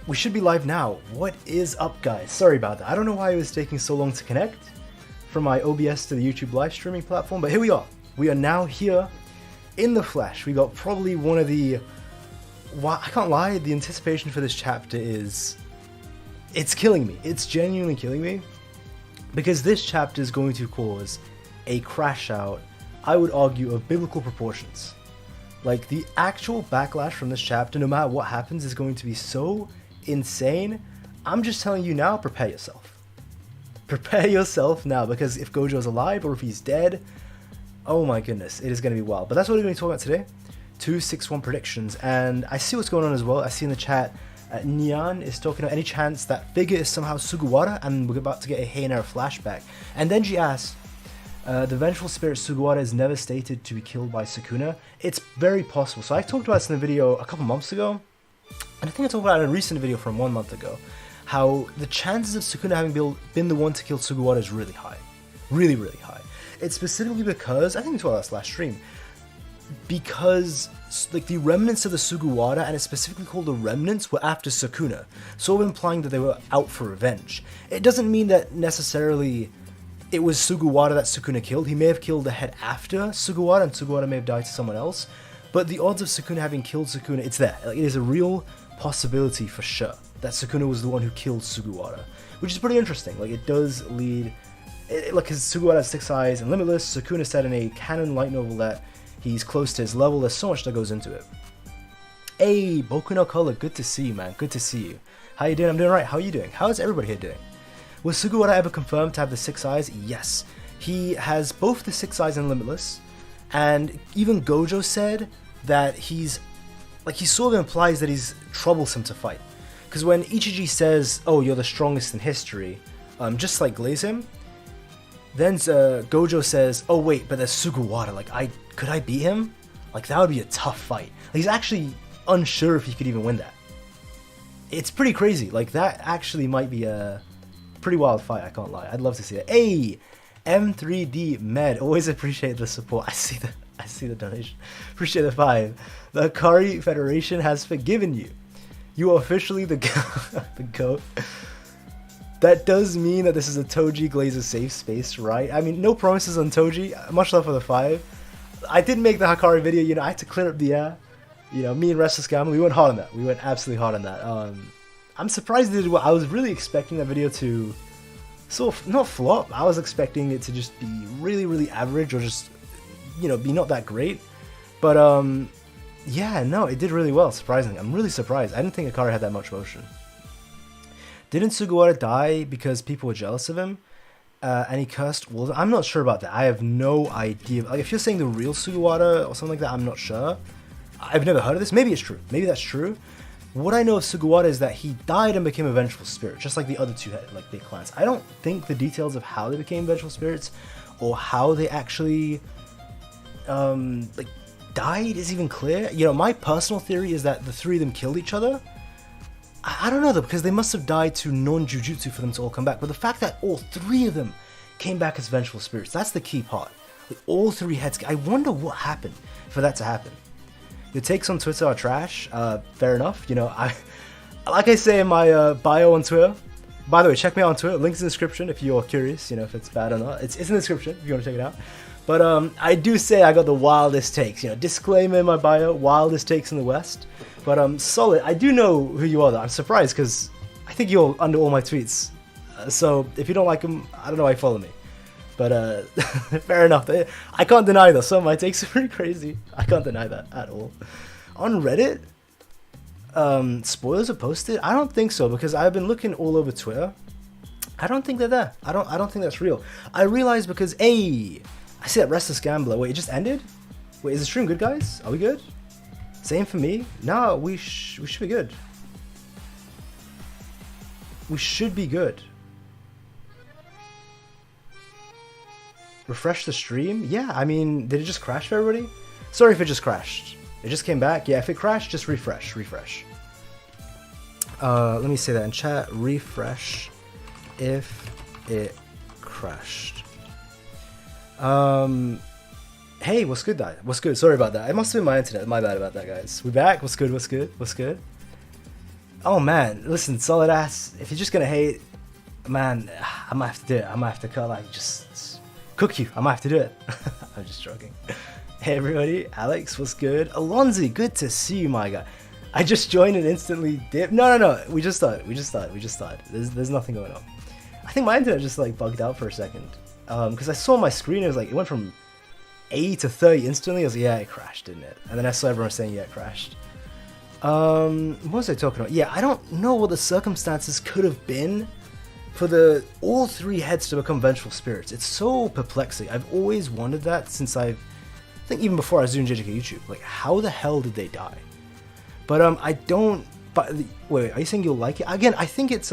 We should be live now. What is up, guys? Sorry about that. I don't know why it was taking so long to connect from my OBS to the YouTube live streaming platform, but here we are. We are now here in the flesh. We got probably one of the... I can't lie, the anticipation for this chapter is... It's killing me. It's genuinely killing me. Because this chapter is going to cause a crash out, I would argue, of biblical proportions. Like, the actual backlash from this chapter, no matter what happens, is going to be so insane. I'm just telling you now, prepare yourself. Prepare yourself now, because if Gojo's alive or if he's dead, oh my goodness, it is going to be wild. But that's what we're going to talk about today. 261 predictions, and I see what's going on as well. I see in the chat, Nyan is talking about any chance that Figure is somehow Sugawara, and we're about to get a Heian Era flashback. And then she asks, the vengeful spirit Sugawara is never stated to be killed by Sukuna. It's very possible. So I talked about this in a video a couple months ago, and I think I talked about it in a recent video from 1 month ago, how the chances of Sukuna having been the one to kill Sugawara is really high. Really, really high. It's specifically because, I think we talked about this last stream, because like the remnants of the Sugawara, and it's specifically called the remnants, were after Sukuna, sort of implying that they were out for revenge. It doesn't mean that necessarily it was Sugawara that Sukuna killed. He may have killed the head after Sugawara, and Sugawara may have died to someone else, but the odds of Sukuna having killed Sukuna, it's there. Like, it is a real possibility for sure that Sukuna was the one who killed Sugawara, which is pretty interesting. Like, it does lead, like, because Sugawara has 6 eyes and limitless. Sukuna said in a canon light novel that he's close to his level. There's so much that goes into it. Hey, Boku no Color, good to see you, man. Good to see you. How you doing? I'm doing right. How are you doing? How is everybody here doing? Was Sugawara ever confirmed to have the 6 eyes? Yes. He has both the 6 eyes and limitless, and even Gojo said that he's, like, he sort of implies that he's troublesome to fight. Because when Ichiji says, oh, you're the strongest in history, just like glaze him, then Gojo says, oh wait, but there's Sugawara, like, could I beat him? Like, that would be a tough fight. Like, he's actually unsure if he could even win that. It's pretty crazy. Like, that actually might be a pretty wild fight, I can't lie. I'd love to see it. Hey, M3D Med, always appreciate the support. I see the donation. Appreciate the 5. The Akari Federation has forgiven you. You are officially the GOAT. That does mean that this is a Toji Glazer safe space, right? I mean, no promises on Toji. Much love for the 5. I did make the Hakari video, you know, I had to clear up the air. You know, me and Restless Gamma, we went hard on that. We went absolutely hard on that. I'm surprised they did well. I was really expecting that video to sort of, not flop. I was expecting it to just be really, really average, or just, you know, be not that great. But, yeah, no, it did really well, surprisingly. I'm really surprised. I didn't think Akari had that much motion. Didn't Sugawara die because people were jealous of him? And he cursed wolves? I'm not sure about that. I have no idea. Like, if you're saying the real Sugawara or something like that, I'm not sure. I've never heard of this. Maybe it's true. Maybe that's true. What I know of Sugawara is that he died and became a vengeful spirit, just like the other 2 like big clans. I don't think the details of how they became vengeful spirits or how they actually like died is even clear. You know, my personal theory is that the 3 of them killed each other. I don't know though, because they must have died to non-jujutsu for them to all come back. But the fact that all 3 of them came back as vengeful spirits, that's the key part. Like, all 3 heads. I wonder what happened for that to happen. Your takes on Twitter are trash. Fair enough. You know, like I say in my bio on Twitter. By the way, check me out on Twitter. Link's in the description if you're curious. You know, if it's bad or not. It's in the description if you want to check it out. But I do say I got the wildest takes. You know, disclaimer in my bio: wildest takes in the West. But solid. I do know who you are though. I'm surprised because I think you're under all my tweets. So if you don't like them, I don't know why you follow me. But fair enough. I can't deny though. Some of my takes are pretty crazy. I can't deny that at all. On Reddit, spoilers are posted? I don't think so, because I've been looking all over Twitter. I don't think they're there. I don't think that's real. I realized because I see that Restless Gambler. Wait, it just ended? Wait, is the stream good, guys? Are we good? Same for me? No, we should be good. We should be good. Refresh the stream? Yeah, I mean, did it just crash for everybody? Sorry if it just crashed. It just came back. Yeah, if it crashed, just refresh. Let me say that in chat. Refresh if it crashed. Hey, what's good, guys? What's good? Sorry about that. It must have been my internet. My bad about that, guys. We back? What's good? Oh man, listen, solid ass. If you're just gonna hate, man, I might have to do it. I might have to just cook you. I might have to do it. I'm just joking. Hey everybody, Alex, what's good? Alonzi, good to see you, my guy. I just joined and instantly dipped. No. We just started. There's nothing going on. I think my internet just like bugged out for a second. Because I saw my screen, it was like, it went from 80 to 30 instantly. I was like, yeah, it crashed, didn't it? And then I saw everyone saying, yeah, it crashed. What was I talking about? Yeah, I don't know what the circumstances could have been for all three heads to become vengeful spirits. It's so perplexing. I've always wondered that since I think even before I was doing JJK YouTube. Like, how the hell did they die? But I don't. But wait, are you saying you'll like it? Again, I think it's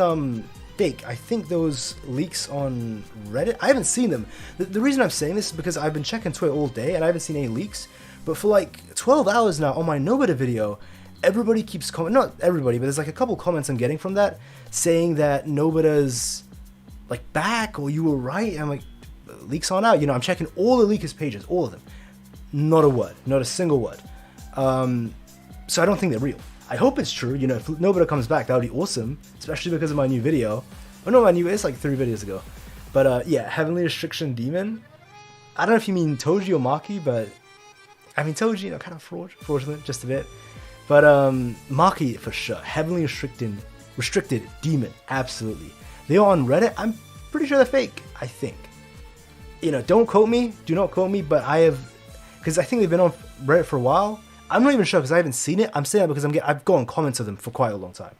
fake. I think those leaks on Reddit, I haven't seen them. The reason I'm saying this is because I've been checking Twitter all day and I haven't seen any leaks. But for like 12 hours now on my Nobita video, everybody keeps commenting, not everybody, but there's like a couple comments I'm getting from that saying that Nobita's like back or you were right. And I'm like, leaks on out. You know, I'm checking all the leakers pages, all of them. Not a word, not a single word. So I don't think they're real. I hope it's true. You know, if Nobita comes back, that would be awesome, especially because of my new video. Oh no, it's like 3 videos ago. But yeah, Heavenly Restriction Demon. I don't know if you mean Toji or Maki, but I mean Toji, you know, kind of fraudulent, just a bit. But Maki for sure. Heavenly Restricted Demon, absolutely. They are on Reddit. I'm pretty sure they're fake. I think. You know, don't quote me. Do not quote me. But I have, because I think they've been on Reddit for a while. I'm not even sure because I haven't seen it. I'm saying that because I've gotten comments of them for quite a long time.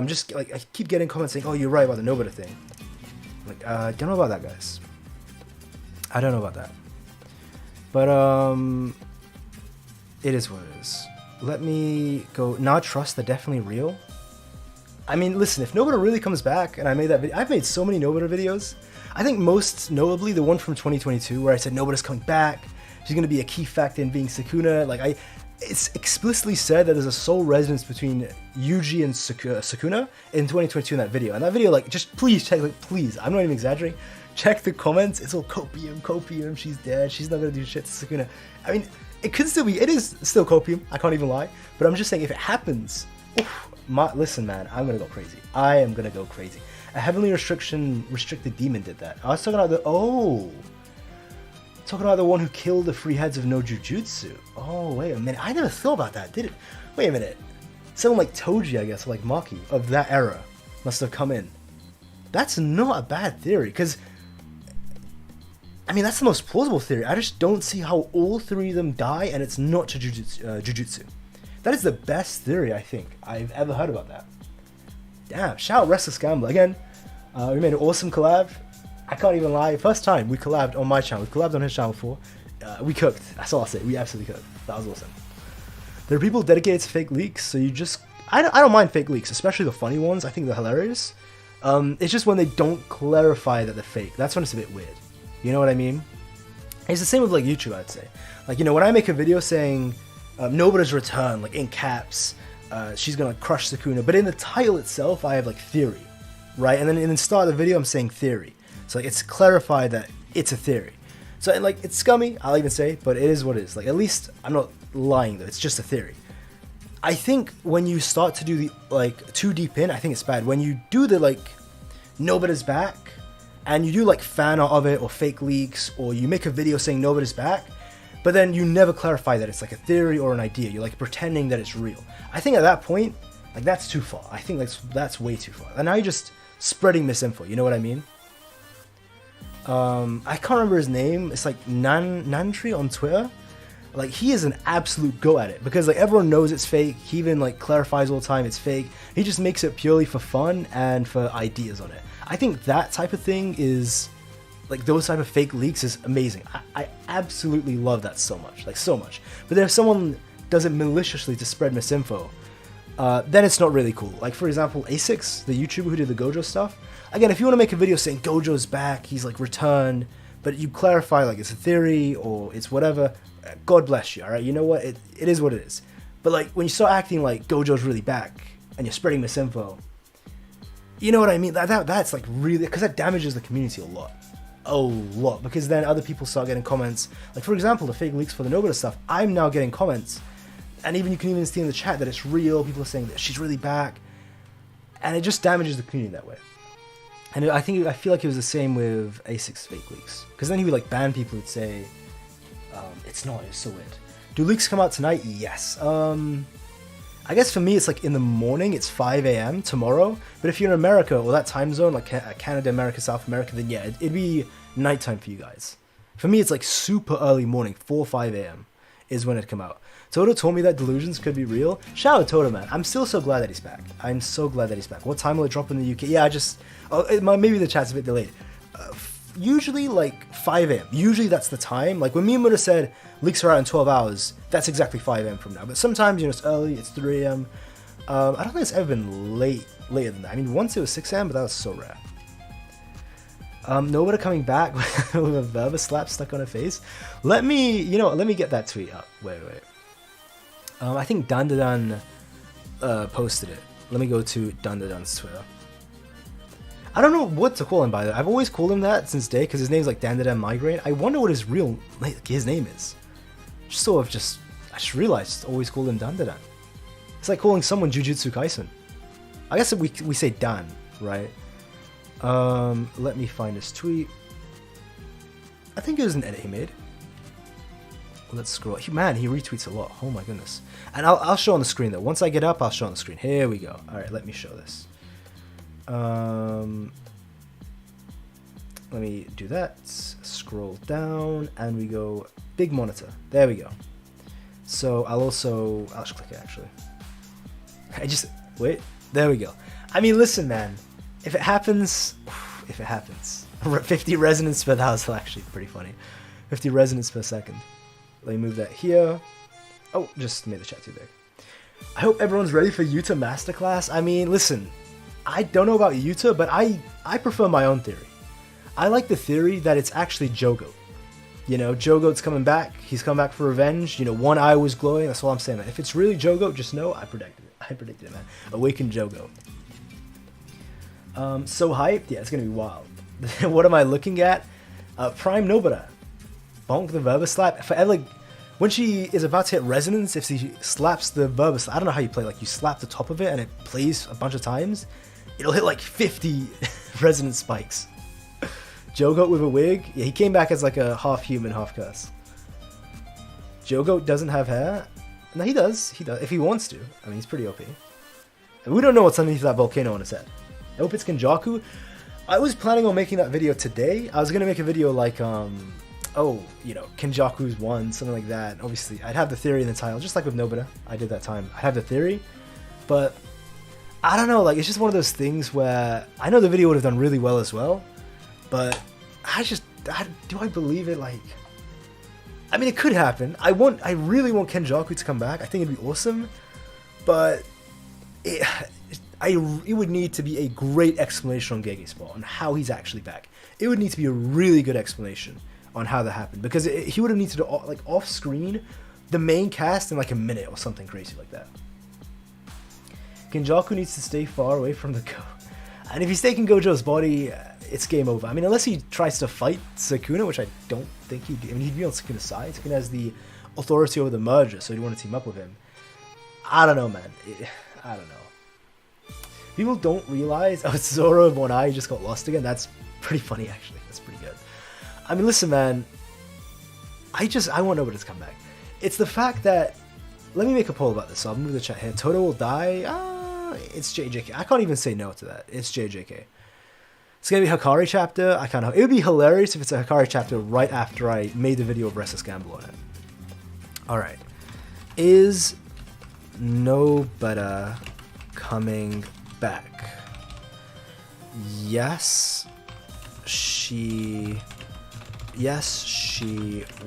Just like I keep getting comments saying, "Oh, you're right about the Nobita thing." Like, don't know about that, guys. I don't know about that. But it is what it is. Let me go. Now trust they're definitely real. I mean, listen, if Nobita really comes back, and I made that video, I've made so many Nobita videos. I think most notably the one from 2022 where I said Nobita's coming back. She's going to be a key factor in being Sukuna. Like, it's explicitly said that there's a soul resonance between Yuji and Sukuna in 2022 in that video. And that video, like, just please check, like, please, I'm not even exaggerating. Check the comments. It's all copium, she's dead, she's not going to do shit to Sukuna. I mean, it could still be, it is still copium, I can't even lie. But I'm just saying, if it happens, listen, man, I'm going to go crazy. I am going to go crazy. A Heavenly Restricted Demon did that. I was talking about talking about the one who killed the 3 heads of no Jujutsu. Oh, wait a minute. I never thought about that, did it? Wait a minute. Someone like Toji, I guess, or like Maki, of that era, must have come in. That's not a bad theory, because, I mean, that's the most plausible theory. I just don't see how all 3 of them die and it's not to Jujutsu. That is the best theory, I think, I've ever heard about that. Damn, shout out Restless Gambler. Again, we made an awesome collab. I can't even lie. First time we collabed on my channel. We collabed on his channel before. We cooked. That's all I'll say. We absolutely cooked. That was awesome. There are people dedicated to fake leaks, so you just... I don't mind fake leaks, especially the funny ones. I think they're hilarious. It's just when they don't clarify that they're fake. That's when it's a bit weird. You know what I mean? It's the same with like YouTube, I'd say. Like, you know, when I make a video saying Nobita's return, like in caps, she's gonna crush Sukuna, but in the title itself, I have like theory, right? And then in the start of the video, I'm saying theory. So like, it's clarified that it's a theory. So and, like, it's scummy, I'll even say, but it is what it is. Like, at least I'm not lying though, it's just a theory. I think when you start to do the, like, too deep in, I think it's bad. When you do the, like, Nobita's back, and you do, like, fan art of it, or fake leaks, or you make a video saying Nobita's back, but then you never clarify that it's, like, a theory or an idea. You're, like, pretending that it's real. I think at that point, like, that's too far. I think that's way too far. And now you're just spreading misinfo, you know what I mean? I can't remember his name. It's like Nantri on Twitter. Like, he is an absolute go at it because like everyone knows it's fake. He even like clarifies all the time it's fake. He just makes it purely for fun and for ideas on it. I think that type of thing is like those type of fake leaks is amazing. I absolutely love that so much, like so much. But then if someone does it maliciously to spread misinfo, then it's not really cool. Like for example, A6, the YouTuber who did the Gojo stuff. Again, if you want to make a video saying Gojo's back, he's like returned, but you clarify like it's a theory or it's whatever, God bless you, alright? You know what? It is what it is. But like when you start acting like Gojo's really back and you're spreading misinfo, you know what I mean? That's like really, because that damages the community a lot. A lot. Because then other people start getting comments. Like for example, the fake leaks for the Nobita stuff, I'm now getting comments, and even you can even see in the chat that it's real. People are saying that she's really back. and it just damages the community that way. And I feel like it was the same with A6 fake leaks, because then he would like ban people who'd say, it's not, it's so weird. Do leaks come out tonight? Yes. I guess for me it's like in the morning, it's 5 a.m. tomorrow, but if you're in America or that time zone, like Canada, America, South America, then yeah, it'd be nighttime for you guys. For me, it's like super early morning, 4 5 a.m. is when it come out. Toto told me that delusions could be real. Shout out Toto, man. I'm still so glad that he's back. I'm so glad that he's back. What time will it drop in the UK? Yeah, maybe the chat's a bit delayed. Usually like 5 a.m. Usually that's the time. Like when Miyamoto said leaks are out in 12 hours, that's exactly 5 a.m. from now. But sometimes, you know, it's early, it's 3 a.m. I don't think it's ever been later than that. I mean, once it was 6 a.m., but that was so rare. Nobody coming back with a Verba slap stuck on her face. Let me get that tweet up. Wait. I think Dandadan posted it. Let me go to Dandadan's Twitter. I don't know what to call him by that. I've always called him that since day because his name's like Dandadan Migraine. I wonder what his real his name is. I just realized always called him Dandadan. It's like calling someone Jujutsu Kaisen. I guess we say Dan, right? Let me find his tweet. I think it was an edit he made. Let's scroll. Man, he retweets a lot. Oh my goodness. And I'll show on the screen though. Once I get up, I'll show on the screen. Here we go. All right, let me show this. Let me do that. Scroll down, and we go big monitor. There we go. So I'll just click it actually. Wait. There we go. I mean, listen, man. If it happens. 50 resonance per, that was actually pretty funny. 50 resonance per second. Let me move that here. Oh, just made the chat too big. I hope everyone's ready for Yuta Masterclass. I mean, listen, I don't know about Yuta, but I prefer my own theory. I like the theory that it's actually Jogo. You know, Jogo's coming back. He's come back for revenge. You know, one eye was glowing. That's all I'm saying, man. If it's really Jogo, just know I predicted it, man. Awaken Jogo. So hyped. Yeah, it's going to be wild. What am I looking at? Prime Nobara. Bonk the Verba slap. When she is about to hit resonance, if she slaps the Verba slap, I don't know how you play, like you slap the top of it and it plays a bunch of times, it'll hit like 50 resonance spikes. Jogo with a wig, yeah, he came back as like a half human, half curse. Jogo doesn't have hair. No, he does. If he wants to. I mean, he's pretty OP. And we don't know what's underneath that volcano on his head. I hope it's Kenjaku. I was planning on making that video today. I was gonna make a video like Kenjaku's one, something like that. Obviously, I'd have the theory in the title, just like with Nobita. I did that time. I have the theory, but I don't know. Like, it's just one of those things where I know the video would have done really well as well, but do I believe it? Like, I mean, it could happen. I really want Kenjaku to come back. I think it'd be awesome, but it would need to be a great explanation on Gege Spot on how he's actually back. It would need to be a really good explanation on how that happened, because he would have needed to like off screen the main cast in like a minute or something crazy like that. Kenjaku needs to stay far away from the Go, and if he's taking Gojo's body, it's game over. I mean, unless he tries to fight Sukuna, which I don't think he'd do. I mean, he'd be on Sukuna's side. Sukuna has the authority over the merger, so he'd want to team up with him. I don't know, man. I don't know. People don't realize, Zoro of one eye just got lost again. That's pretty funny, actually. That's pretty good. I mean, listen, man. I want Nobita to come back. It's the fact that, let me make a poll about this. So I'll move the chat here. Toto will die. It's JJK. I can't even say no to that. It's JJK. It's gonna be Hikari chapter. I can't. It would be hilarious if it's a Hikari chapter right after I made the video of Restless Gamble on it. All right. Is Nobita coming back? Yes, she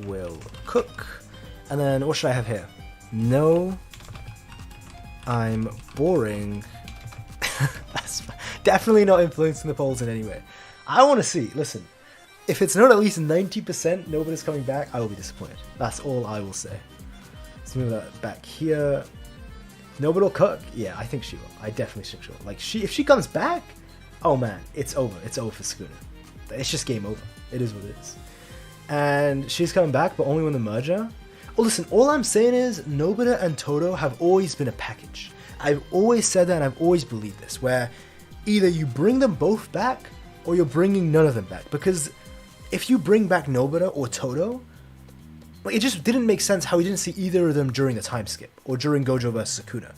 will cook. And then what should I have here? No, I'm boring. That's definitely not influencing the polls in any way. I want to see. Listen, if it's not at least 90% Nobody's coming back, I will be disappointed. That's all I will say. Let's move that back here. Nobody will cook. Yeah, I think she will. I definitely think she will. Like, if she comes back, oh man, it's over. It's over for Sukuna. It's just game over. It is what it is. And she's coming back, but only when the merger. Oh, listen, all I'm saying is Nobita and Toto have always been a package. I've always said that, and I've always believed this, where either you bring them both back, or you're bringing none of them back. Because if you bring back Nobita or Todo, like, it just didn't make sense how we didn't see either of them during the time skip, or during Gojo vs Sukuna.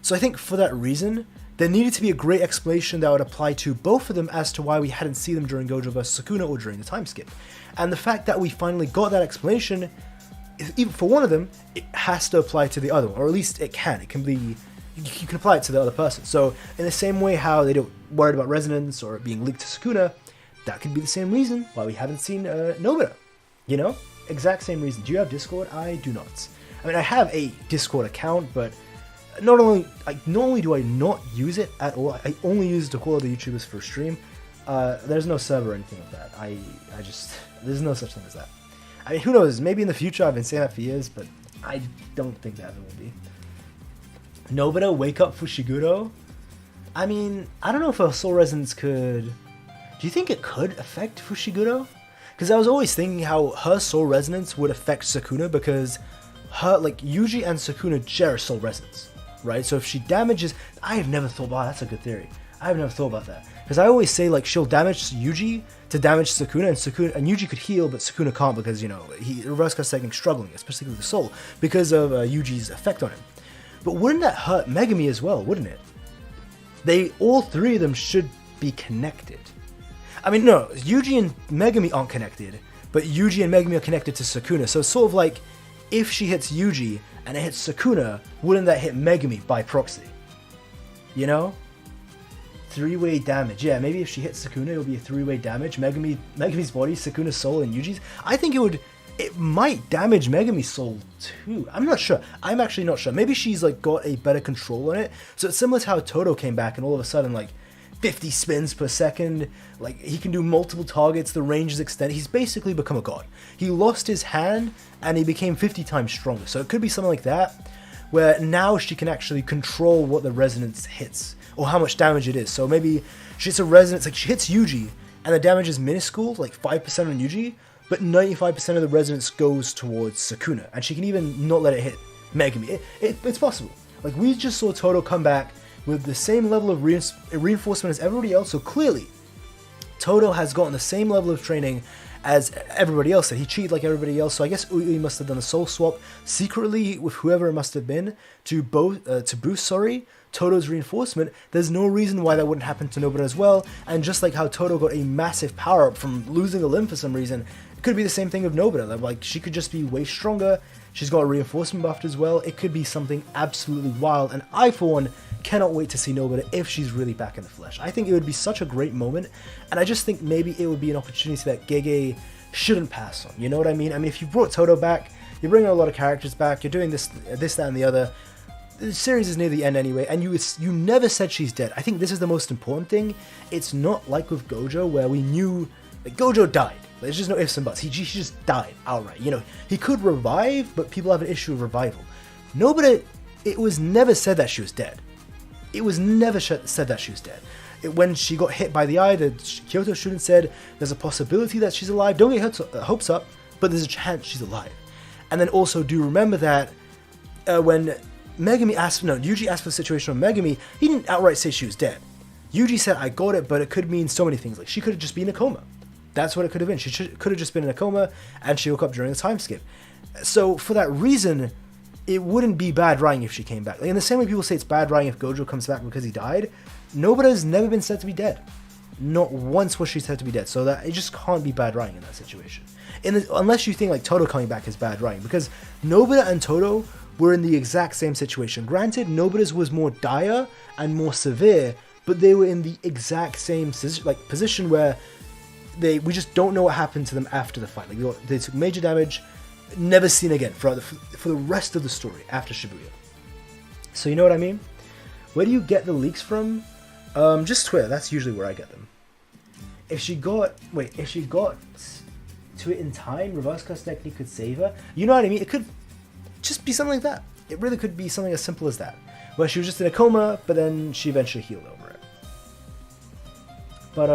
So I think for that reason, there needed to be a great explanation that would apply to both of them as to why we hadn't seen them during Gojo vs Sukuna or during the time skip. And the fact that we finally got that explanation, even for one of them, it has to apply to the other one, or at least it can. It can be, you can apply it to the other person. So in the same way how they don't worry about resonance or it being leaked to Sukuna, that could be the same reason why we haven't seen Nobita. You know? Exact same reason. Do you have Discord? I do not. I mean, I have a Discord account, but not only do I not use it at all, I only use it to call other YouTubers for a stream. There's no server or anything like that. I just, there's no such thing as that. I mean, who knows? Maybe in the future. I've been saying that for years, but I don't think that ever will be. Nobita, wake up Fushiguro. I mean, I don't know if a soul resonance could. Do you think it could affect Fushiguro? Because I was always thinking how her soul resonance would affect Sukuna, because her, like, Yuji and Sukuna share soul resonance, right? So if she damages, I have never thought, wow, that's a good theory. I have never thought about that. Because I always say, like, she'll damage Yuji to damage Sukuna, and Yuji could heal, but Sukuna can't because, you know, reverse cause technique struggling, especially with the soul, because of Yuji's effect on him. But wouldn't that hurt Megami as well, wouldn't it? All three of them should be connected. I mean, no, Yuji and Megami aren't connected, but Yuji and Megami are connected to Sukuna. So it's sort of like, if she hits Yuji and it hits Sukuna, wouldn't that hit Megami by proxy? You know? Three-way damage. Yeah, maybe if she hits Sukuna, it'll be a three-way damage. Megami's body, Sukuna's soul, and Yuji's. I think it might damage Megami's soul too. I'm not sure. I'm actually not sure. Maybe she's like got a better control on it. So it's similar to how Todo came back and all of a sudden, like, 50 spins per second, like, he can do multiple targets, the range is extended. He's basically become a god. He lost his hand and he became 50 times stronger. So it could be something like that, where now she can actually control what the resonance hits, or how much damage it is. So maybe she hits a resonance, like she hits Yuji, and the damage is minuscule, like 5% on Yuji, but 95% of the resonance goes towards Sukuna, and she can even not let it hit Megami. It's possible. Like, we just saw Todo come back with the same level of reinforcement as everybody else, so clearly Todo has gotten the same level of training as everybody else. He cheated like everybody else, so I guess Ui must have done a soul swap secretly with whoever it must have been to boost Todo's reinforcement. There's no reason why that wouldn't happen to Nobita as well, and just like how Todo got a massive power up from losing a limb for some reason, it could be the same thing with Nobita. Like, she could just be way stronger. She's got a reinforcement buffed as well. It could be something absolutely wild, and I, for one, cannot wait to see Nobita if she's really back in the flesh. I think it would be such a great moment, and I just think maybe it would be an opportunity that Gege shouldn't pass on. You know what I mean? I mean, if you brought Todo back, you're bringing a lot of characters back, you're doing this, that, and the other. The series is near the end anyway, and you never said she's dead. I think this is the most important thing. It's not like with Gojo, where we knew that Gojo died. There's just no ifs and buts. He just died outright. You know, he could revive, but people have an issue with revival. Nobody, it was never said that she was dead. It was never said that she was dead. When she got hit by the eye, the Kyoto student said there's a possibility that she's alive. Don't get her hopes up, but there's a chance she's alive. And then also do remember that when Yuji asked for the situation on Megami, he didn't outright say she was dead. Yuji said, I got it, but it could mean so many things. Like, she could have just been in a coma. That's what it could have been. She could have just been in a coma, and she woke up during the time skip. So for that reason, it wouldn't be bad writing if she came back. Like, in the same way people say it's bad writing if Gojo comes back because he died, Nobita's never been said to be dead. Not once was she said to be dead. So that it just can't be bad writing in that situation. Unless you think like Todo coming back is bad writing, because Nobita and Todo were in the exact same situation. Granted, Nobita's was more dire and more severe, but they were in the exact same position where we just don't know what happened to them after the fight. Like, they took major damage, never seen again for the rest of the story after Shibuya. So you know what I mean? Where do you get the leaks from? Just Twitter. That's usually where I get them. If she got to it in time, reverse cast technique could save her. You know what I mean? It could just be something like that. It really could be something as simple as that, where she was just in a coma, but then she eventually healed over it. But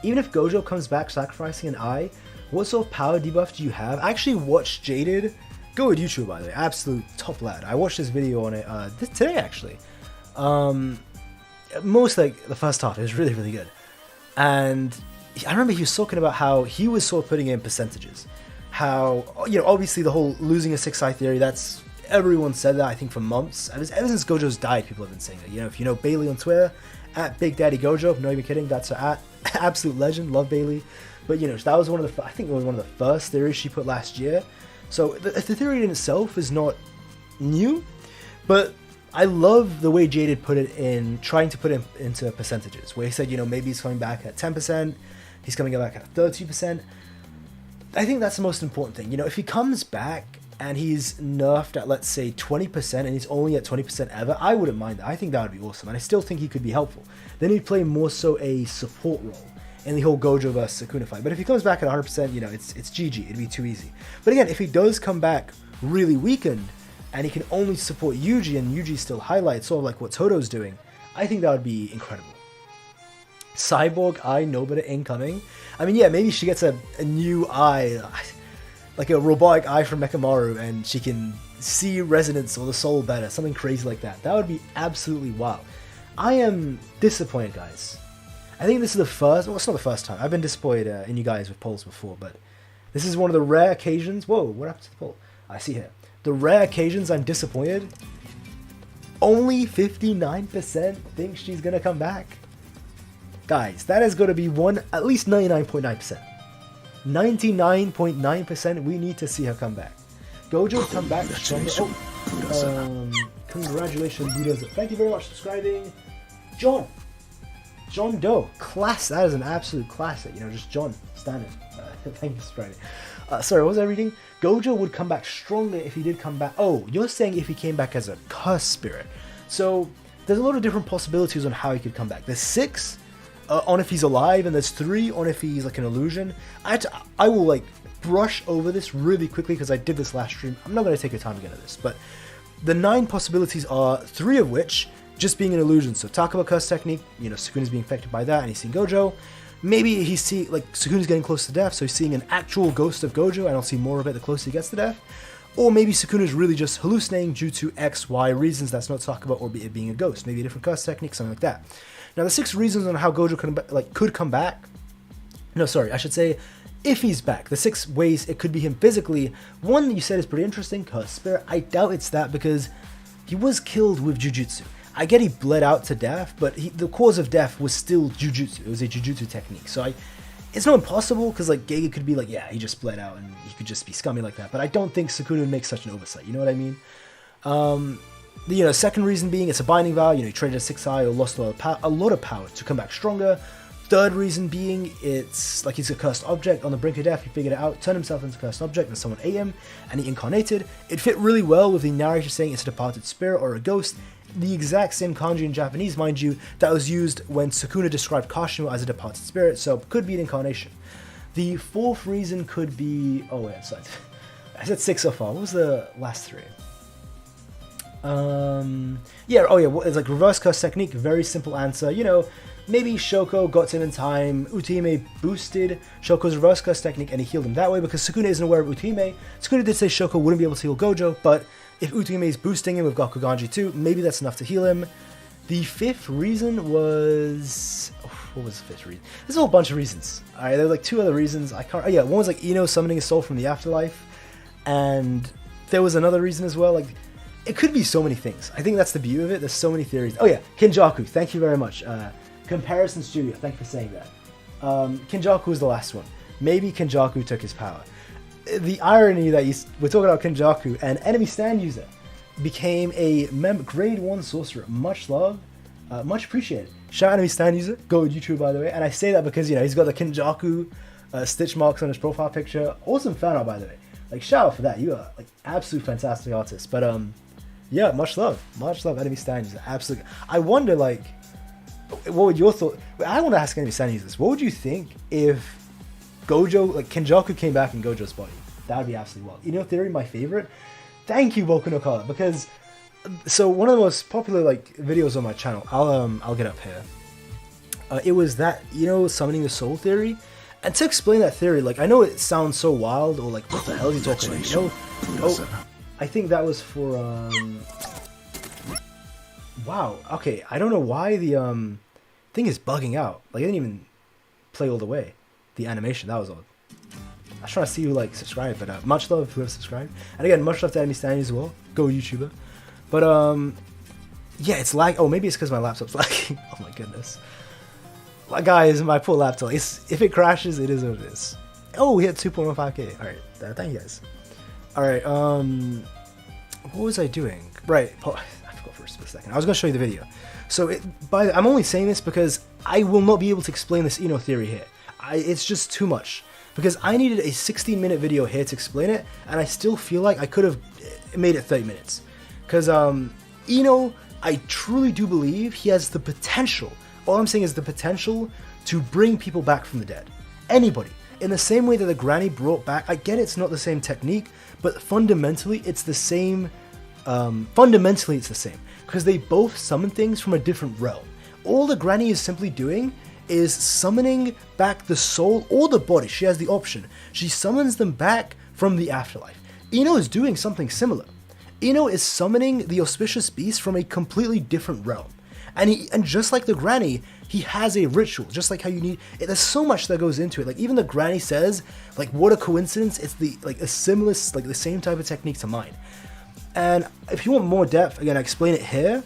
even if Gojo comes back sacrificing an eye, what sort of power debuff do you have? I actually watched Jaded. Go with YouTube, by the way. Absolute top lad. I watched this video on it today, actually. most like the first half, it was really, really good. And I remember he was talking about how he was sort of putting in percentages. How, you know, obviously the whole losing a 6-eye theory, that's, everyone said that, I think, for months. Ever since Gojo's died, people have been saying that. You know, if you know Bailey on Twitter, at Big Daddy Gojo, not even kidding, that's her absolute legend, love Bailey. But, you know, that was one of the, I think it was one of the first theories she put last year. So the theory in itself is not new, but I love the way Jaded put it in, trying to put it into percentages, where he said, you know, maybe he's coming back at 10%, he's coming back at 30%. I think that's the most important thing. You know, if he comes back and he's nerfed at, let's say, 20% and he's only at 20% ever, I wouldn't mind that. I think that would be awesome, and I still think he could be helpful. Then he'd play more so a support role in the whole Gojo vs Sukuna fight. But if he comes back at 100%, you know, it's GG. It'd be too easy. But again, if he does come back really weakened and he can only support Yuji and Yuji still highlights, sort of like what Todo's doing, I think that would be incredible. Cyborg Eye Nobita incoming. I mean, yeah, maybe she gets a new eye, like a robotic eye from Mekamaru, and she can see Resonance or the Soul better, something crazy like that. That would be absolutely wild. I am disappointed, guys. I think this is the first, well, it's not the first time. I've been disappointed in you guys with polls before, but this is one of the rare occasions. Whoa, what happened to the poll? I see here. The rare occasions I'm disappointed. Only 59% think she's going to come back. Guys, that is going to be at least 99.9%. 99.9% we need to see her come back. Gojo come back stronger. Congratulations, Buddhas. Thank you very much for subscribing. John Doe, class. That is an absolute classic. You know, just John standing. Thank you for subscribing. Sorry, what was I reading? Gojo would come back stronger if he did come back. Oh, you're saying if he came back as a cursed spirit. So there's a lot of different possibilities on how he could come back. There's 6 on if he's alive, and there's 3 on if he's like an illusion. I will like brush over this really quickly because I did this last stream. I'm not going to take the time to get into this, but the 9 possibilities are 3 of which just being an illusion. So Takaba curse technique, you know, Sukuna's being affected by that and he's seeing Gojo. Maybe he's seeing, like, Sukuna's getting close to death, so he's seeing an actual ghost of Gojo, and I'll see more of it the closer he gets to death. Or maybe Sukuna's really just hallucinating due to X, Y reasons that's not Takaba, or it being a ghost. Maybe a different curse technique, something like that. Now, the 6 reasons on how Gojo could come back. No, sorry, I should say, if he's back. The 6 ways it could be him physically. One you said is pretty interesting, curse spirit. I doubt it's that because he was killed with Jujutsu. I get he bled out to death, but the cause of death was still Jujutsu. It was a Jujutsu technique. So it's not impossible, because like Gege could be like, yeah, he just bled out and he could just be scummy like that. But I don't think Sukuna would make such an oversight. You know what I mean? You know, second reason being it's a binding vow. You know, he traded a 6-eye or lost a lot of power to come back stronger. Third reason being it's like he's a cursed object on the brink of death. He figured it out, turned himself into a cursed object, and someone ate him, and he incarnated. It fit really well with the narrator saying it's a departed spirit or a ghost. The exact same kanji in Japanese, mind you, that was used when Sukuna described Kashimo as a departed spirit, so could be an incarnation. The 4th reason could be... Oh wait, I'm sorry. I said 6 so far. What was the last 3? It's like reverse curse technique, very simple answer. You know, maybe Shoko got to him in time, Utahime boosted Shoko's reverse curse technique and he healed him that way, because Sukuna isn't aware of Utahime. Sukuna did say Shoko wouldn't be able to heal Gojo, but if Utahime is boosting him with Gakuganji too, maybe that's enough to heal him. The 5th reason was... what was the 5th reason? There's a whole bunch of reasons. Alright, there were like 2 other reasons. I can't... one was like Ino summoning his soul from the afterlife, and there was another reason as well. Like, it could be so many things. I think that's the beauty of it. There's so many theories. Oh yeah, Kinjaku, thank you very much. Comparison Studio, thank you for saying that. Kinjaku was the last one. Maybe Kinjaku took his power. The irony that we're talking about Kinjaku, an enemy stand user, became a grade 1 sorcerer. Much love, much appreciated. Shout out enemy stand user, go with YouTube by the way. And I say that because, you know, he's got the Kinjaku stitch marks on his profile picture. Awesome fan art by the way. Like, shout out for that. You are like absolute fantastic artist. But yeah, much love enemy stand user. Absolutely. I wonder, like, what would your thought? I want to ask enemy stand users. What would you think if Gojo, like Kenjaku came back in Gojo's body? That would be absolutely wild. You know, Theory, my favorite. Thank you, Boku no Kara, because so one of the most popular like videos on my channel. I'll get up here. It was that, you know, summoning the soul theory, and to explain that theory, like I know it sounds so wild or like what the hell are you talking about? You know, I think that was for Wow. Okay, I don't know why the thing is bugging out. Like, it didn't even play all the way. The animation, that was odd. I was trying to see who like subscribed, but much love who have subscribed. And again, much love to Enemy Standing as well. Go YouTuber. But yeah, it's lag. Oh, maybe it's because my laptop's lagging. Oh my goodness. My guys, my poor laptop. If it crashes, it is what it is. Oh, we hit 2.15k. All right, thank you guys. All right, what was I doing? Right, I forgot for a split second. I was gonna show you the video. So I'm only saying this because I will not be able to explain this Ino theory here. It's just too much. Because I needed a 16-minute video here to explain it, and I still feel like I could have made it 30 minutes. Because Ino, I truly do believe he has the potential, all I'm saying is the potential to bring people back from the dead. Anybody. In the same way that the granny brought back, I get it's not the same technique, but fundamentally it's the same. Because they both summon things from a different realm. All the granny is simply doing is summoning back the soul or the body. She has the option. She summons them back from the afterlife. Ino is doing something similar. Ino is summoning the auspicious beast from a completely different realm. And just like the granny, he has a ritual, just like how you need it. There's so much that goes into it. Like even the granny says, like, what a coincidence. It's a similar, like the same type of technique to mine. And if you want more depth, again, I explain it here.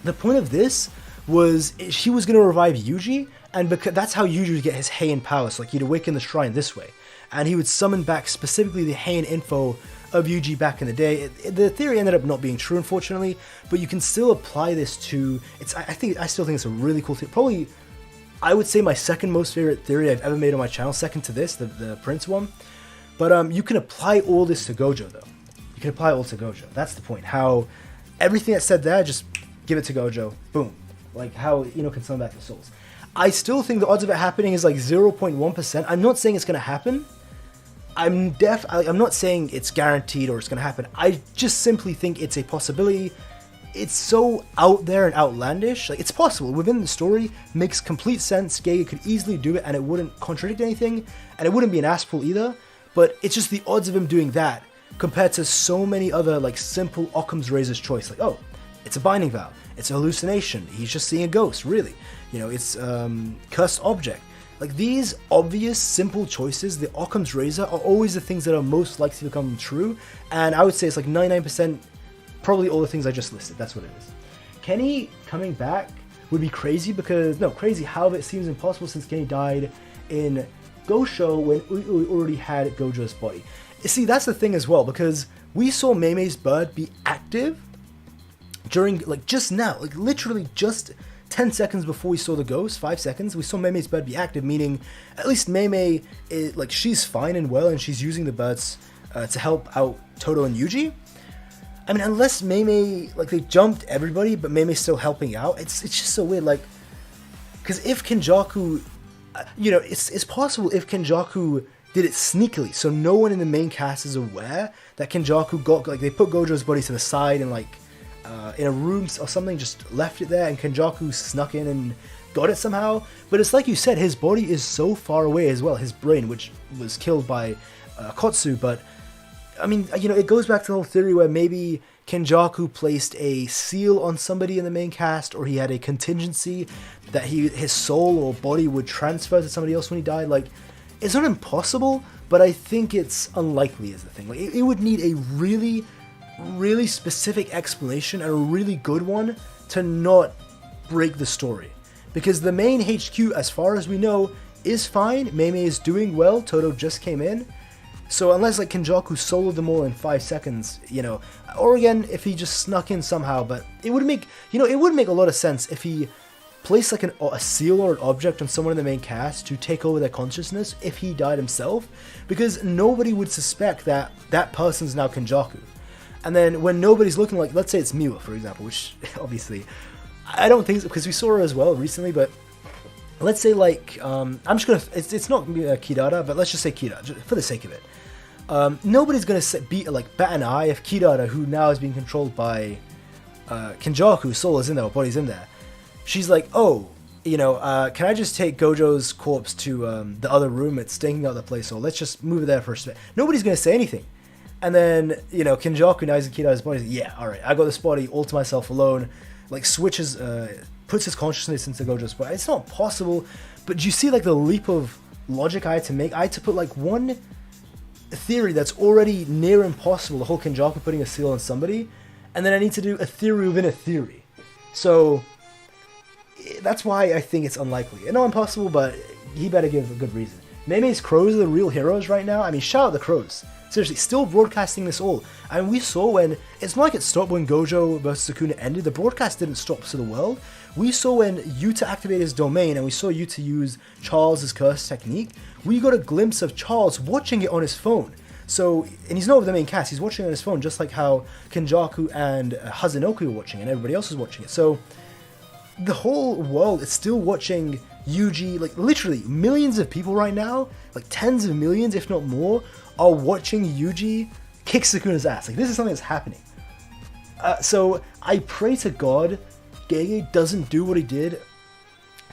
The point of this was she was going to revive Yuji, and because that's how Yuji would get his Heian power. So like he'd awaken the shrine this way, and he would summon back specifically the Heian info of Yuji back in the day. The theory ended up not being true, unfortunately, but you can still apply this to. I still think it's a really cool theory. Probably, I would say my second most favorite theory I've ever made on my channel, second to this, the Prince one. But you can apply all this to Gojo though. You can apply it all to Gojo. That's the point. How everything that's said there, just give it to Gojo. Boom. Like how Ino can summon back the souls. I still think the odds of it happening is like 0.1%. I'm not saying it's going to happen. I'm not saying it's guaranteed or it's going to happen. I just simply think it's a possibility. It's so out there and outlandish. Like it's possible within the story. Makes complete sense. Gege could easily do it and it wouldn't contradict anything. And it wouldn't be an ass pull either. But it's just the odds of him doing that compared to so many other like simple Occam's razor's choice. Like, oh, it's a binding vow. It's a hallucination. He's just seeing a ghost, really. You know, it's cursed object. Like these obvious, simple choices, the Occam's razor, are always the things that are most likely to become true. And I would say it's like 99%, probably all the things I just listed. That's what it is. Kenny coming back would be crazy because, no, crazy, however, it seems impossible since Kenny died in Gosho when we already had Gojo's body. See, that's the thing as well, because we saw Mei's bird be active during, like, just now, like, literally just 10 seconds before we saw the ghost, 5 seconds, we saw Mei's bird be active, meaning at least Mei, like, she's fine and well, and she's using the birds to help out Todo and Yuji. I mean, unless Mei, like, they jumped everybody, but Mei's still helping out, it's just so weird, like, because if Kenjaku, you know, it's possible if Kenjaku did it sneakily, so no one in the main cast is aware that Kenjaku got, like, they put Gojo's body to the side and, like, in a room or something, just left it there, and Kenjaku snuck in and got it somehow. But it's like you said, his body is so far away as well, his brain, which was killed by Kotsu. But I mean, you know, it goes back to the whole theory where maybe Kenjaku placed a seal on somebody in the main cast, or he had a contingency that his soul or body would transfer to somebody else when he died. Like, it's not impossible, but I think it's unlikely is the thing. Like, it would need a really specific explanation, and a really good one, to not break the story. Because the main HQ, as far as we know, is fine. Mei is doing well. Todo just came in. So unless, like, Kenjaku soloed them all in 5 seconds, you know, or again, if he just snuck in somehow, but it would make, you know, it would make a lot of sense if he placed like a seal or an object on someone in the main cast to take over their consciousness if he died himself, because nobody would suspect that that person's now Kenjaku. And then when nobody's looking, like, let's say it's Miwa, for example, which obviously I don't think so, because we saw her as well recently, but let's say, like, I'm just gonna, it's not Kidara, but let's just say Kira, just for the sake of it. Nobody's gonna bat an eye if Kidara, who now is being controlled by Kenjaku's soul is in there, or body's in there. She's like, oh, you know, can I just take Gojo's corpse to the other room? It's stinking out the place, so let's just move it there for a second. Nobody's gonna say anything. And then, you know, Kenjaku, now he's in Kidara's body, he's like, yeah, alright, I got this body all to myself alone. like switches, puts his consciousness into Gojo's body. It's not possible, but do you see like the leap of logic I had to make? I had to put like one theory that's already near impossible, the whole Kenjaku putting a seal on somebody, and then I need to do a theory within a theory. So that's why I think it's unlikely. Not impossible, but he better give a good reason. Meme's Crows are the real heroes right now. I mean, shout out the Crows. Seriously, still broadcasting this all. And we saw when, it's not like it stopped when Gojo vs Sukuna ended. The broadcast didn't stop to the world. We saw when Yuta activated his domain and we saw Yuta use Charles' curse technique. We got a glimpse of Charles watching it on his phone. So, and he's not the main cast, he's watching it on his phone, just like how Kenjaku and Hazenoku were watching it, and everybody else was watching it. So, the whole world is still watching Yuji, like literally millions of people right now, like tens of millions, if not more, are watching Yuji kick Sukuna's ass. Like, this is something that's happening. So, I pray to God Gege doesn't do what he did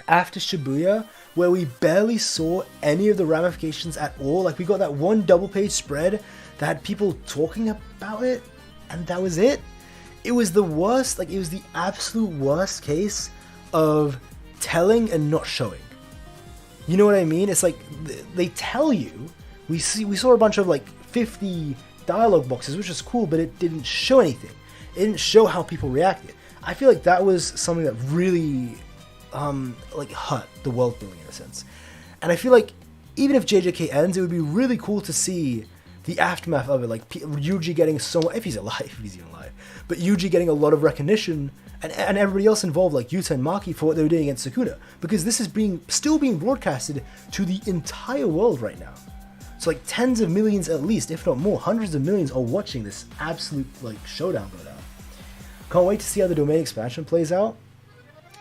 after Shibuya, where we barely saw any of the ramifications at all. Like, we got that one double-page spread that had people talking about it, and that was it. It was the worst, like, it was the absolute worst case of telling and not showing. You know what I mean? It's like, they tell you, we saw a bunch of, like, 50 dialogue boxes, which is cool, but it didn't show anything. It didn't show how people reacted. I feel like that was something that really like hurt the world building in a sense. And I feel like even if JJK ends, it would be really cool to see the aftermath of it, like Yuji getting so much, if he's even alive, but Yuji getting a lot of recognition and everybody else involved, like Yuta and Maki, for what they were doing against Sukuna, because this is still being broadcasted to the entire world right now. So like tens of millions at least, if not more, hundreds of millions are watching this absolute like showdown go down. Can't wait to see how the domain expansion plays out.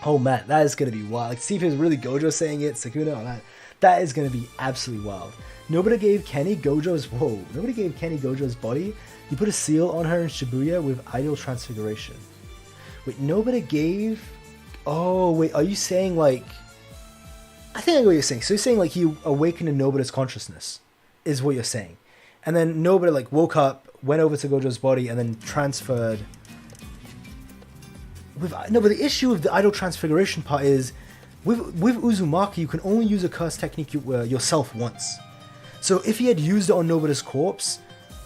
Oh man, that is going to be wild. Like, see if it was really Gojo saying it, Sukuna, or that. That is going to be absolutely wild. Nobody gave Kenny Gojo's body. You put a seal on her in Shibuya with Ideal Transfiguration. Wait, nobody gave... Oh, wait, are you saying like... I think I know what you're saying. So you're saying like he awakened in Nobita's consciousness, is what you're saying. And then Nobita like woke up, went over to Gojo's body, and then transferred... No, but the issue with the Idol Transfiguration part is, with Uzumaki, you can only use a curse technique yourself once. So if he had used it on Nobita's corpse,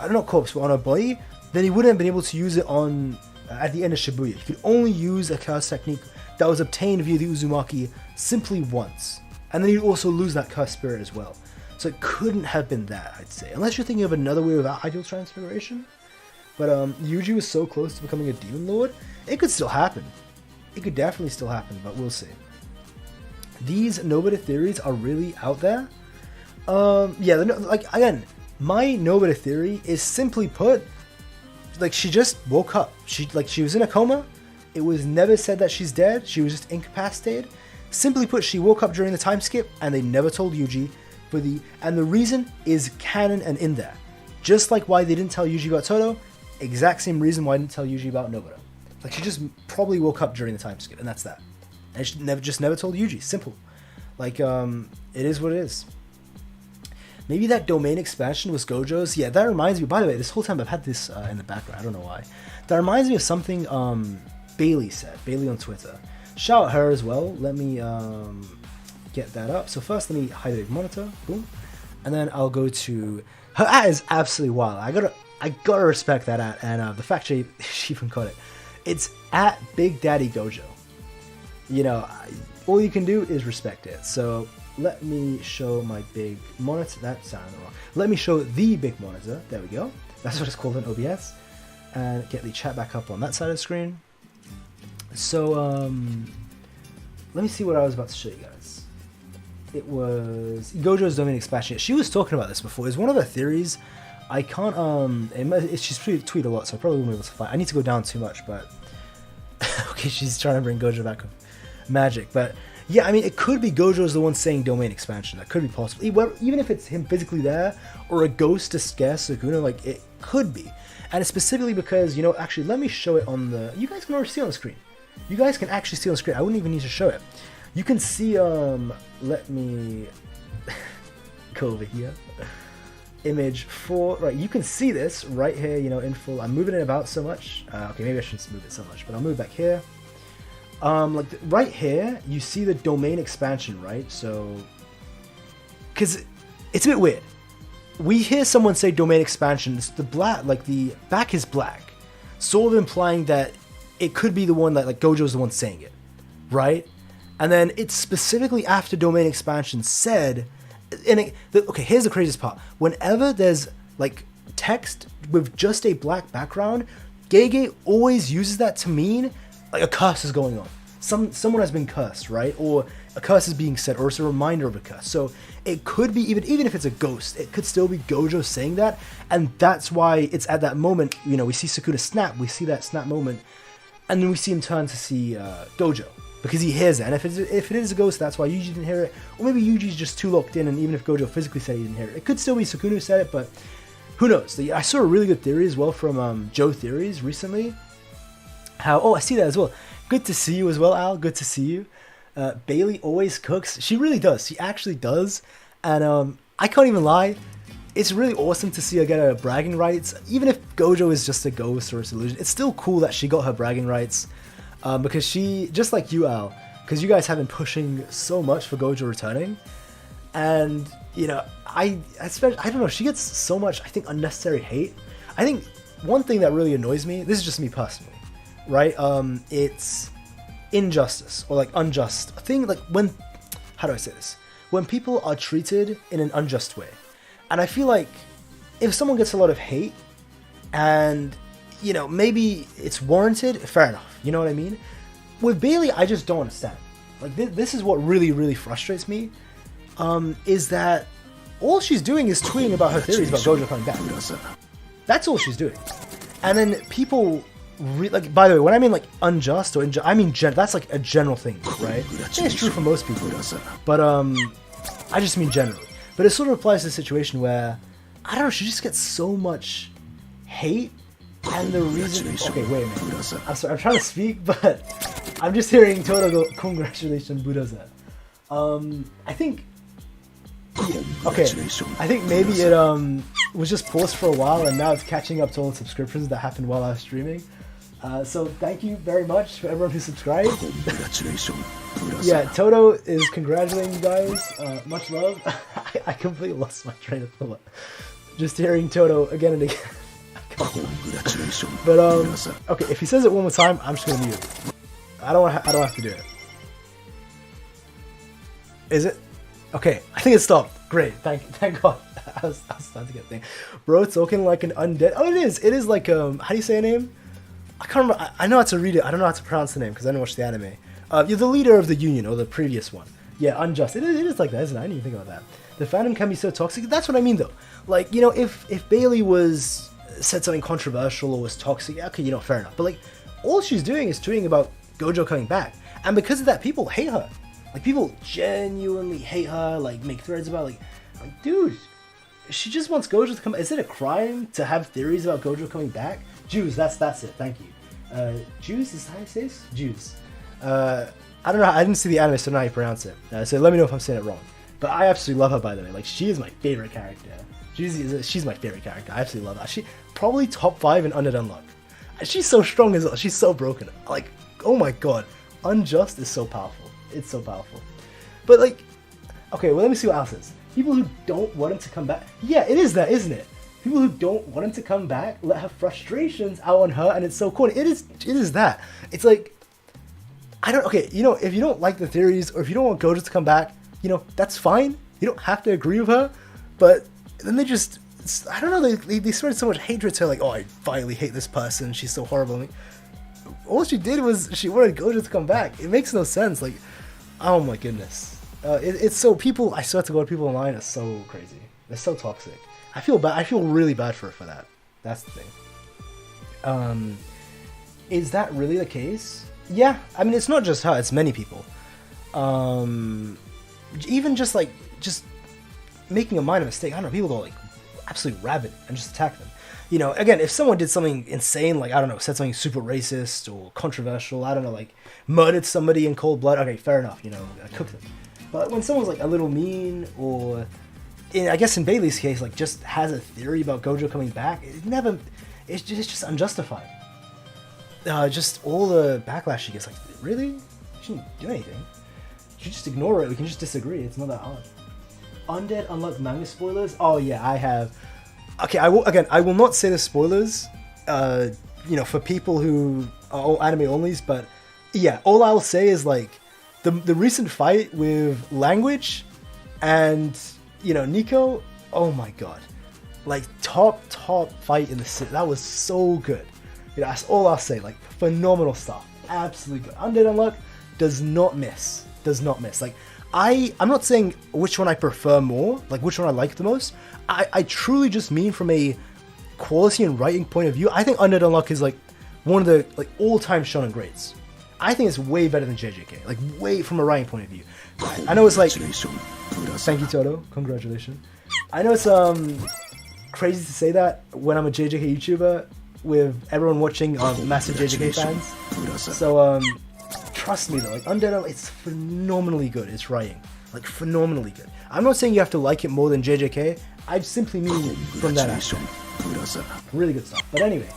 not corpse, but on her body, then he wouldn't have been able to use it on at the end of Shibuya. He could only use a curse technique that was obtained via the Uzumaki simply once. And then he'd also lose that curse spirit as well. So it couldn't have been that, I'd say. Unless you're thinking of another way without Ideal Transfiguration. But Yuji was so close to becoming a Demon Lord. It could still happen. It could definitely still happen, but we'll see. These Nobita theories are really out there. Yeah, like again, my Nobita theory is simply put, like she just woke up. She was in a coma. It was never said that she's dead. She was just incapacitated. Simply put, she woke up during the time skip, and they never told Yuji. And the reason is canon and in there. Just like why they didn't tell Yuji about Todo, exact same reason why I didn't tell Yuji about Nobita. Like, she just probably woke up during the time skip, and that's that. And she never told Yuji. Simple. Like, it is what it is. Maybe that domain expansion was Gojo's. Yeah, that reminds me. By the way, this whole time I've had this in the background. I don't know why. That reminds me of something Bailey said. Bailey on Twitter. Shout out her as well. Let me get that up. So first, let me hide the big monitor. Boom. And then I'll go to... Her ad is absolutely wild. I gotta respect that ad, and the fact she even got it. It's at Big Daddy Gojo. You know, all you can do is respect it. So let me show my big monitor. That sounded wrong. Let me show the big monitor. There we go. That's what it's called on OBS. And get the chat back up on that side of the screen. So let me see what I was about to show you guys. It was Gojo's domain expansion. She was talking about this before. It's one of her theories. I can't, she's tweeted a lot, so I probably won't be able to find. I need to go down too much, but okay, she's trying to bring Gojo back with magic. But yeah, I mean, it could be Gojo's the one saying domain expansion. That could be possible. Even if it's him physically there or a ghost to scare Sukuna, like, it could be. And it's specifically because, you know, actually, let me show it on the, you guys can already see on the screen. You guys can actually see on the screen. I wouldn't even need to show it. You can see, let me go over here. Image 4, right, you can see this right here, you know, in full. I'm moving it about so much. Okay, maybe I shouldn't move it so much, but I'll move back here. Like right here, you see the domain expansion, right? So, because it's a bit weird. We hear someone say domain expansion. It's the black, like the back is black, sort of implying that it could be the one that like Gojo's the one saying it, right? And then it's specifically after domain expansion said, and okay, here's the craziest part. Whenever there's like text with just a black background, Gege always uses that to mean like a curse is going on. Someone has been cursed, right? Or a curse is being said, or it's a reminder of a curse. So it could be, even if it's a ghost, it could still be Gojo saying that, and that's why it's at that moment, you know, we see Sukuna snap, we see that snap moment, and then we see him turn to see Gojo, because he hears it, and if it is a ghost, that's why Yuji didn't hear it, or maybe Yuji's just too locked in, and even if Gojo physically said he didn't hear it, it could still be Sukuna who said it, but who knows? I saw a really good theory as well from Joe Theories recently, I see that as well. Good to see you as well, Al. Good to see you. Bailey always cooks. She really does. She actually does. And I can't even lie. It's really awesome to see her get her bragging rights. Even if Gojo is just a ghost or a illusion, it's still cool that she got her bragging rights. Because she, just like you, Al, because you guys have been pushing so much for Gojo returning. And, you know, I don't know, she gets so much, I think, unnecessary hate. I think one thing that really annoys me, this is just me personally, right? It's injustice or like unjust. A thing like when, how do I say this? When people are treated in an unjust way. And I feel like if someone gets a lot of hate and, you know, maybe it's warranted, fair enough. You know what I mean? With Bailey, I just don't understand. Like this is what really, really frustrates me. Is that all she's doing is tweeting about her theories about Gojo coming back. That's all she's doing. And then people, like, by the way, when I mean like unjust or I mean that's like a general thing, right? I think it's true for most people, but I just mean generally. But it sort of applies to the situation where, I don't know, she just gets so much hate, and the reason... Okay, wait a minute. I'm sorry, I'm trying to speak, but I'm just hearing Toto go, congratulations, Buddha-san. I think... Okay, I think maybe it was just paused for a while, and now it's catching up to all the subscriptions that happened while I was streaming. So thank you very much for everyone who subscribed. Yeah, Toto is congratulating you guys. Much love. I completely lost my train of thought. Just hearing Toto again and again. But okay, if he says it one more time, I'm just gonna mute. I don't have to do it. Is it? Okay, I think it stopped. Great, thank God. I was starting to get thing. Bro, talking like an undead. Oh, it is. It is like how do you say a name? I can't remember. I know how to read it. I don't know how to pronounce the name because I didn't watch the anime. You're the leader of the union, or the previous one. Yeah, unjust. It is like that, isn't it? I didn't even think about that. The fandom can be so toxic. That's what I mean, though. Like, you know, if Bailey said something controversial or was toxic, okay, you know, fair enough. But like, all she's doing is tweeting about Gojo coming back, and because of that, people hate her. Like, people genuinely hate her. Like, make threads about like, dude, she just wants Gojo to come. Is it a crime to have theories about Gojo coming back? Jews, that's it. Thank you. Jews is how you say this? Jews. I don't know. I didn't see the anime, so I don't know how you pronounce it. So let me know if I'm saying it wrong. But I absolutely love her, by the way. Like, she is my favorite character. She's my favorite character. I absolutely love her. She probably top 5 in Undead Unlock. She's so strong as well. She's so broken. Like, oh my god, Unjust is so powerful. It's so powerful. But like, okay, well, let me see what else is. People who don't want him to come back. Yeah, it is that, isn't it? People who don't want him to come back let her frustrations out on her, and it's so corny. It is that. It's like, okay, you know, if you don't like the theories, or if you don't want Gojo to come back, you know, that's fine. You don't have to agree with her, but then they just, I don't know, they spread so much hatred to her, like, oh, I finally hate this person, she's so horrible. Like, all she did was, she wanted Gojo to come back. It makes no sense, like, oh my goodness. It's so, people, I swear to God, people online are so crazy. They're so toxic. I feel bad. I feel really bad for her for that. That's the thing. Is that really the case? Yeah. I mean, it's not just her. It's many people. Even just making a minor mistake. I don't know. People go like absolutely rabid and just attack them. You know, again, if someone did something insane, like, I don't know, said something super racist or controversial, I don't know, like murdered somebody in cold blood, okay, fair enough, you know, cook them. But when someone's like a little mean, or I guess in Bailey's case, like just has a theory about Gojo coming back, it's just unjustified. just all the backlash she gets. Like, really? You shouldn't do anything. You should just ignore it. We can just disagree. It's not that hard. Undead Unlocked manga spoilers? Oh yeah, I have. Okay, I will not say the spoilers, you know, for people who are all anime onlys, but yeah, all I'll say is like the recent fight with Language and, you know, Nico, oh my god. Like top fight in the city. That was so good. You know, that's all I'll say. Like, phenomenal stuff. Absolutely good. Undead Unlock does not miss. Does not miss. Like, I'm not saying which one I prefer more, like which one I like the most. I truly just mean from a quality and writing point of view. I think Undead Unlock is like one of the like all-time shonen greats. I think it's way better than JJK, like way from a writing point of view. I know it's like, thank you Toto, congratulations. I know it's crazy to say that when I'm a JJK YouTuber with everyone watching massive JJK fans. So trust me though, like Undead Unlock, it's phenomenally good. It's writing, like phenomenally good. I'm not saying you have to like it more than JJK. I simply mean from that aspect. Really good stuff. But anyway,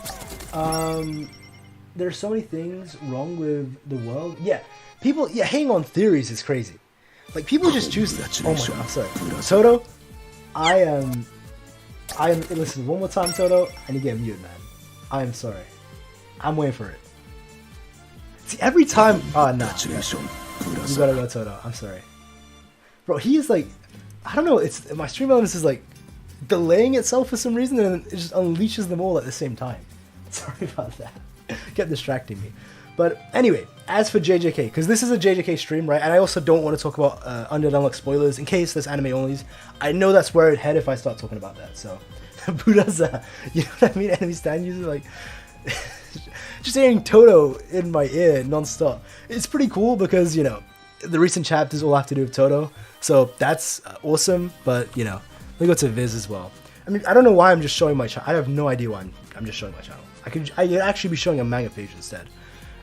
there's so many things wrong with the world. Yeah, people. Yeah, hanging on theories is crazy. Like people just choose. Oh my god, I'm sorry, Toto. I am. Listen one more time, Toto. I need to get muted, man. I am sorry. I'm waiting for it. See, every time. Oh, nah. You gotta go, Toto. I'm sorry. Bro, he is like, I don't know, it's my stream elements is like delaying itself for some reason and it just unleashes them all at the same time. Sorry about that. Kept distracting me. But anyway, as for JJK, because this is a JJK stream, right? And I also don't want to talk about Undead Unlock spoilers in case there's anime onlys. I know that's where I'd head if I start talking about that. So, Budaza, you know what I mean? Enemy stand user, like, just hearing Toto in my ear non-stop. It's pretty cool because, you know, the recent chapters all have to do with Toto. So that's awesome, but you know, let me go to Viz as well. I mean, I don't know why I'm just showing my channel. I have no idea why I'm just showing my channel. I could actually be showing a manga page instead.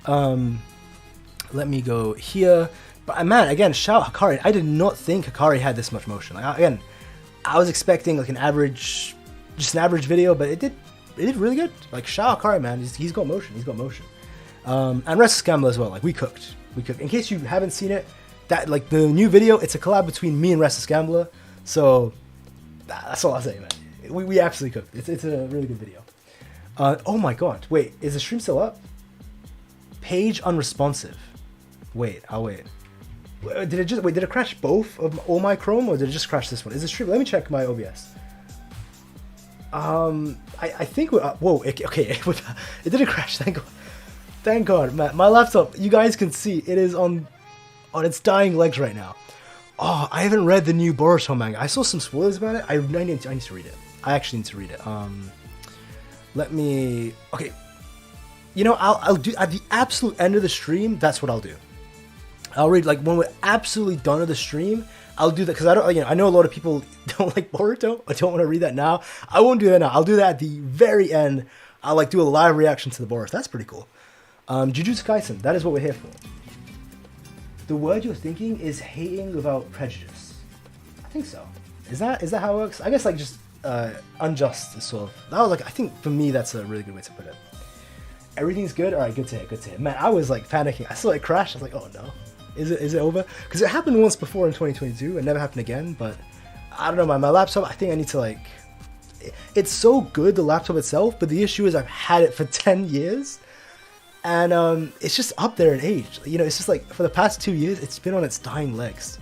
Let me go here. But man, again, shout out Hikari. I did not think Hikari had this much motion. Like, again, I was expecting like just an average video, but it did really good. Like shout out Hikari, man. He's got motion. He's got motion. And Rest Scambler as well. Like we cooked. In case you haven't seen it. That like the new video, it's a collab between me and Restless Gambler, so that's all I'll say, man. We absolutely cooked. It's a really good video. Oh my god, wait, is the stream still up? Page unresponsive. Wait, I'll wait. Did it crash both of all my Chrome or did it just crash this one? Is the stream? Let me check my OBS. I think we're whoa, okay, it didn't crash. Thank God, man. My laptop, you guys can see it is on its dying legs right now. Oh, I haven't read the new Boruto manga. I saw some spoilers about it. I need to read it. I actually need to read it. Let me. Okay. You know, I'll do at the absolute end of the stream. That's what I'll do. I'll read like when we're absolutely done with the stream. I'll do that because I don't. You know, I know a lot of people don't like Boruto. I don't want to read that now. I won't do that now. I'll do that at the very end. I'll like do a live reaction to the Boruto. That's pretty cool. Jujutsu Kaisen. That is what we're here for. The word you're thinking is hating without prejudice. I think so. Is that how it works? I guess like just unjust is sort of. That was like I think for me that's a really good way to put it. Everything's good. All right, good to hear. Good to hear. Man, I was like panicking. I saw it crash. I was like, oh no, is it over? Because it happened once before in 2022. It never happened again. But I don't know. My laptop. I think I need to like. It's so good, the laptop itself. But the issue is I've had it for 10 years. And it's just up there in age. You know, it's just like for the past 2 years, it's been on its dying legs.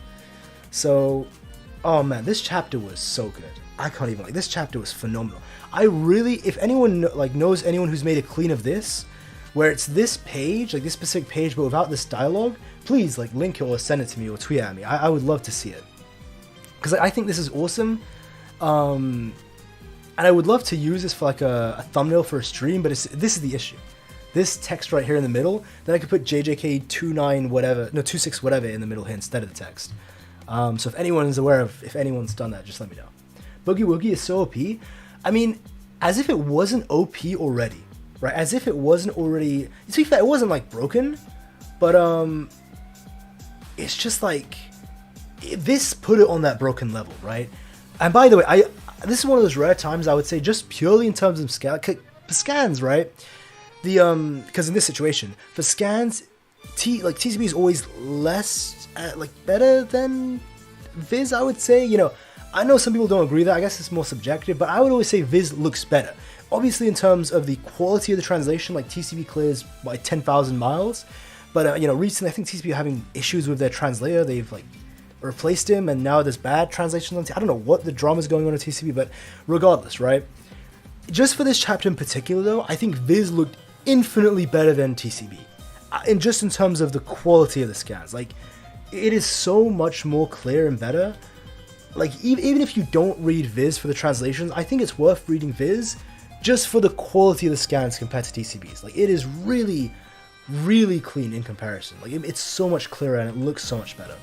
So, oh man, this chapter was so good. I can't even, like, this chapter was phenomenal. I really, if anyone like knows anyone who's made a clean of this, where it's this page, like this specific page, but without this dialogue, please like link it or send it to me or tweet at me. I would love to see it. Because I think this is awesome. And I would love to use this for like a thumbnail for a stream, but this is the issue. This text right here in the middle, then I could put JJK 29 whatever, no 26 whatever in the middle here instead of the text. So if anyone is aware of, if anyone's done that, just let me know. Boogie Woogie is so OP. I mean, as if it wasn't OP already, right? As if it wasn't already, to be fair, it wasn't like broken, but it's just like, this put it on that broken level, right? And by the way, this is one of those rare times I would say, just purely in terms of scans, right? because in this situation, for scans, TCB is always less, better than Viz, I would say. I know some people don't agree with that, I guess it's more subjective, but I would always say Viz looks better. Obviously in terms of the quality of the translation, TCB clears by 10,000 miles, but recently I think TCB are having issues with their translator. They've replaced him, and now there's bad translations on I don't know what the drama's going on at TCB, but regardless, right? Just for this chapter in particular though, I think Viz looked infinitely better than TCB. And just in terms of the quality of the scans, it is so much more clear and better. Even if you don't read Viz for the translations, I think it's worth reading Viz just for the quality of the scans compared to TCB's. It is really, really clean in comparison. It's so much clearer and it looks so much better.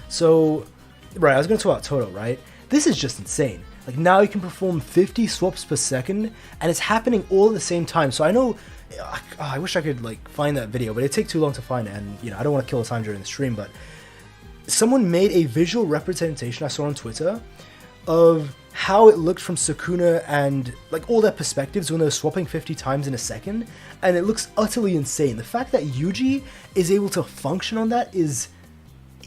So, right, I was going to talk about Toto, right? This is just insane. Now you can perform 50 swaps per second, and it's happening all at the same time. So I know, I wish I could find that video, but it'd take too long to find it, and I don't want to kill the time during the stream, but someone made a visual representation I saw on Twitter of how it looked from Sukuna and all their perspectives when they were swapping 50 times in a second, and it looks utterly insane. The fact that Yuji is able to function on that is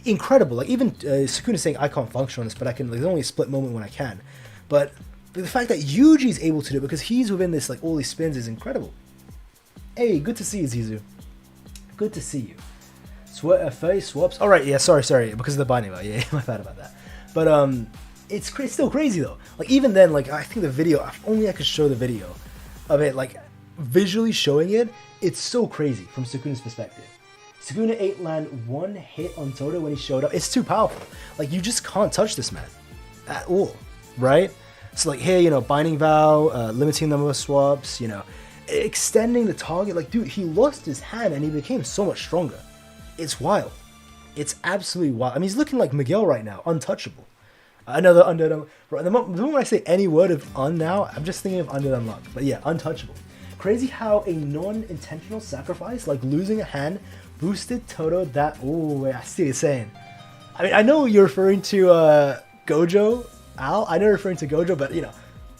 incredible. Even Sukuna saying I can't function on this, but I can. There's only a split moment when I can. But the fact that Yuji is able to do it because he's within this all these spins is incredible. Hey, good to see you, Zizu. Good to see you. Face swaps. All right, yeah, sorry, because of the binding. Yeah, my bad about that. But it's still crazy though. Even then, I think the video. If only I could show the video of it, visually showing it. It's so crazy from Sukuna's perspective. Sukuna 8 land 1 hit on Toto when he showed up. It's too powerful. You just can't touch this man at all, right? So here, binding vow, limiting the number of swaps, extending the target. Dude, he lost his hand and he became so much stronger. It's wild. It's absolutely wild. I mean, he's looking like Miguel right now, untouchable. Another under. Right, the moment I say any word of now, I'm just thinking of under unlock. But yeah, untouchable. Crazy how a non-intentional sacrifice, losing a hand, boosted Toto that. Oh, wait, I see what you're saying. I mean, I know you're referring to Gojo, Al. I know you're referring to Gojo, but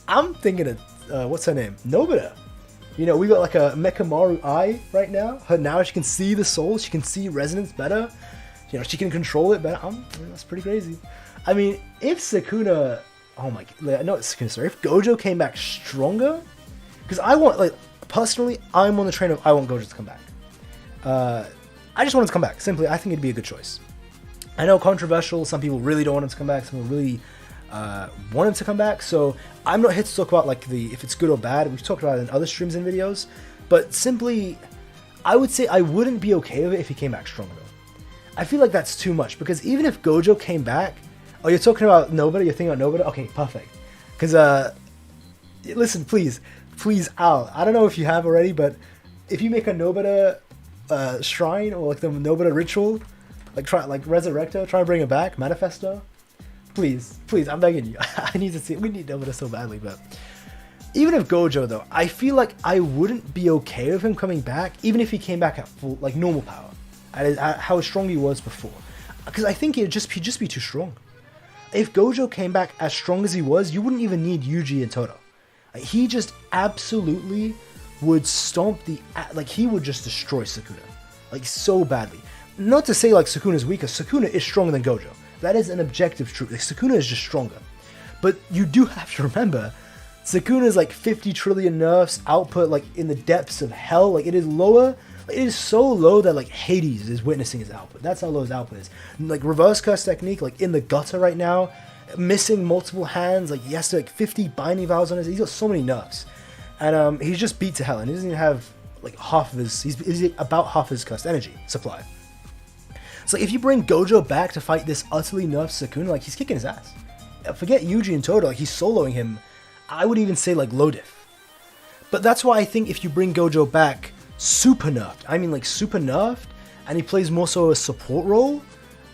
I'm thinking of what's her name, Nobita. We got a Mekamaru eye right now. Now she can see the soul. She can see resonance better. She can control it better. That's pretty crazy. I mean, if Sukuna, oh my, no, Sukuna, sorry, if Gojo came back stronger, because I want, personally, I'm on the train of I want Gojo to come back. I just want him to come back. Simply, I think it'd be a good choice. I know controversial. Some people really don't want him to come back. Some people really want him to come back. So I'm not here to talk about if it's good or bad. We've talked about it in other streams and videos. But simply, I would say I wouldn't be okay with it if he came back stronger. I feel that's too much because even if Gojo came back, oh, you're talking about Nobita. You're thinking about Nobita. Okay, perfect. Because listen, please, Al. I don't know if you have already, but if you make a Nobita shrine or the Nobita ritual, Resurrecto, try and bring it back, Manifesto. Please, I'm begging you. I need to see. We need Nobita so badly, but even if Gojo though, I feel I wouldn't be okay with him coming back, even if he came back at full normal power, at how strong he was before, because I think he'd just be too strong. If Gojo came back as strong as he was, you wouldn't even need Yuji and Toto. He just absolutely would stomp he would just destroy Sukuna, so badly. Not to say Sukuna's weaker. Sukuna is stronger than Gojo. That is an objective truth. Sukuna is just stronger. But you do have to remember, Sukuna's 50 trillion nerfs output in the depths of hell. It is lower. It is so low that Hades is witnessing his output. That's how low his output is. Reverse curse technique, in the gutter right now, missing multiple hands. He has to 50 binding vows on his. He's got so many nerfs, and he's just beat to hell. And he doesn't even have half of his. He's about half his cursed energy supply. So if you bring Gojo back to fight this utterly nerfed Sukuna, he's kicking his ass. Forget Yuji and Toto, he's soloing him. I would even say low diff. But that's why I think if you bring Gojo back super nerfed, I mean super nerfed, and he plays more so a support role,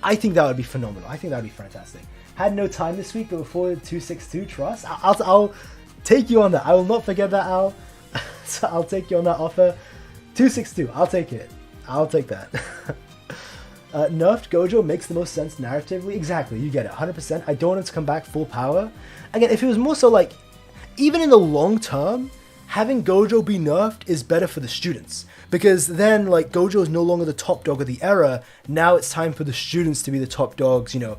I think that would be phenomenal. I think that would be fantastic. Had no time this week, but before 262 trust, I'll take you on that. I will not forget that, Al. So I'll take you on that offer. 262, I'll take it. I'll take that. Nerfed Gojo makes the most sense narratively. Exactly, you get it, 100%. I don't want him to come back full power. Again, if it was more so even in the long term, having Gojo be nerfed is better for the students, because then like Gojo is no longer the top dog of the era. Now it's time for the students to be the top dogs, you know,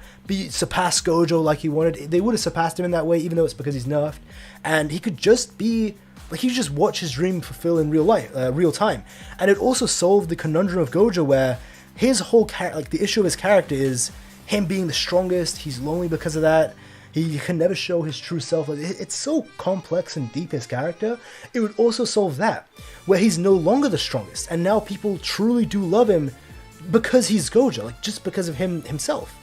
surpass Gojo like he wanted. They would have surpassed him in that way, even though it's because he's nerfed, and he could just be like, he could just watch his dream fulfill in real time. And it also solved the conundrum of Gojo, where his whole like the issue of his character is him being the strongest. He's lonely because of that. He can never show his true self. It's so complex and deep, his character. It would also solve that, where he's no longer the strongest, and now people truly do love him because he's Gojo, like just because of himself.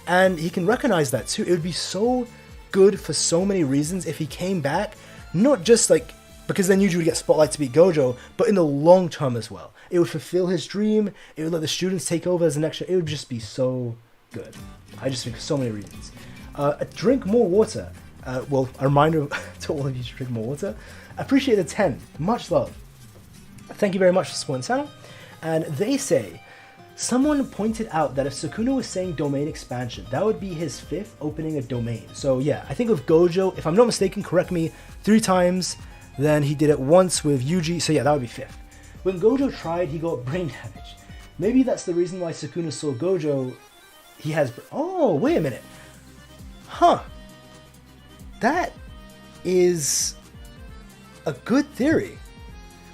And he can recognize that too. It would be so good for so many reasons if he came back, not just like because then Yuji would get spotlight to beat Gojo, but in the long term as well. It would fulfill his dream. It would let the students take over as an extra. It would just be so good. I just think for so many reasons. Drink more water. Well, a reminder to all of you to drink more water. Appreciate the 10. Much love. Thank you very much for supporting the channel. And they say, someone pointed out that if Sukuna was saying domain expansion, that would be his 5th opening a domain. So yeah, I think with Gojo, if I'm not mistaken, correct me, 3 times, then he did it once with Yuji, so yeah, that would be 5th. When Gojo tried, he got brain damage. Maybe that's the reason why Sukuna saw Gojo, he has... Oh, wait a minute. Huh. That is a good theory.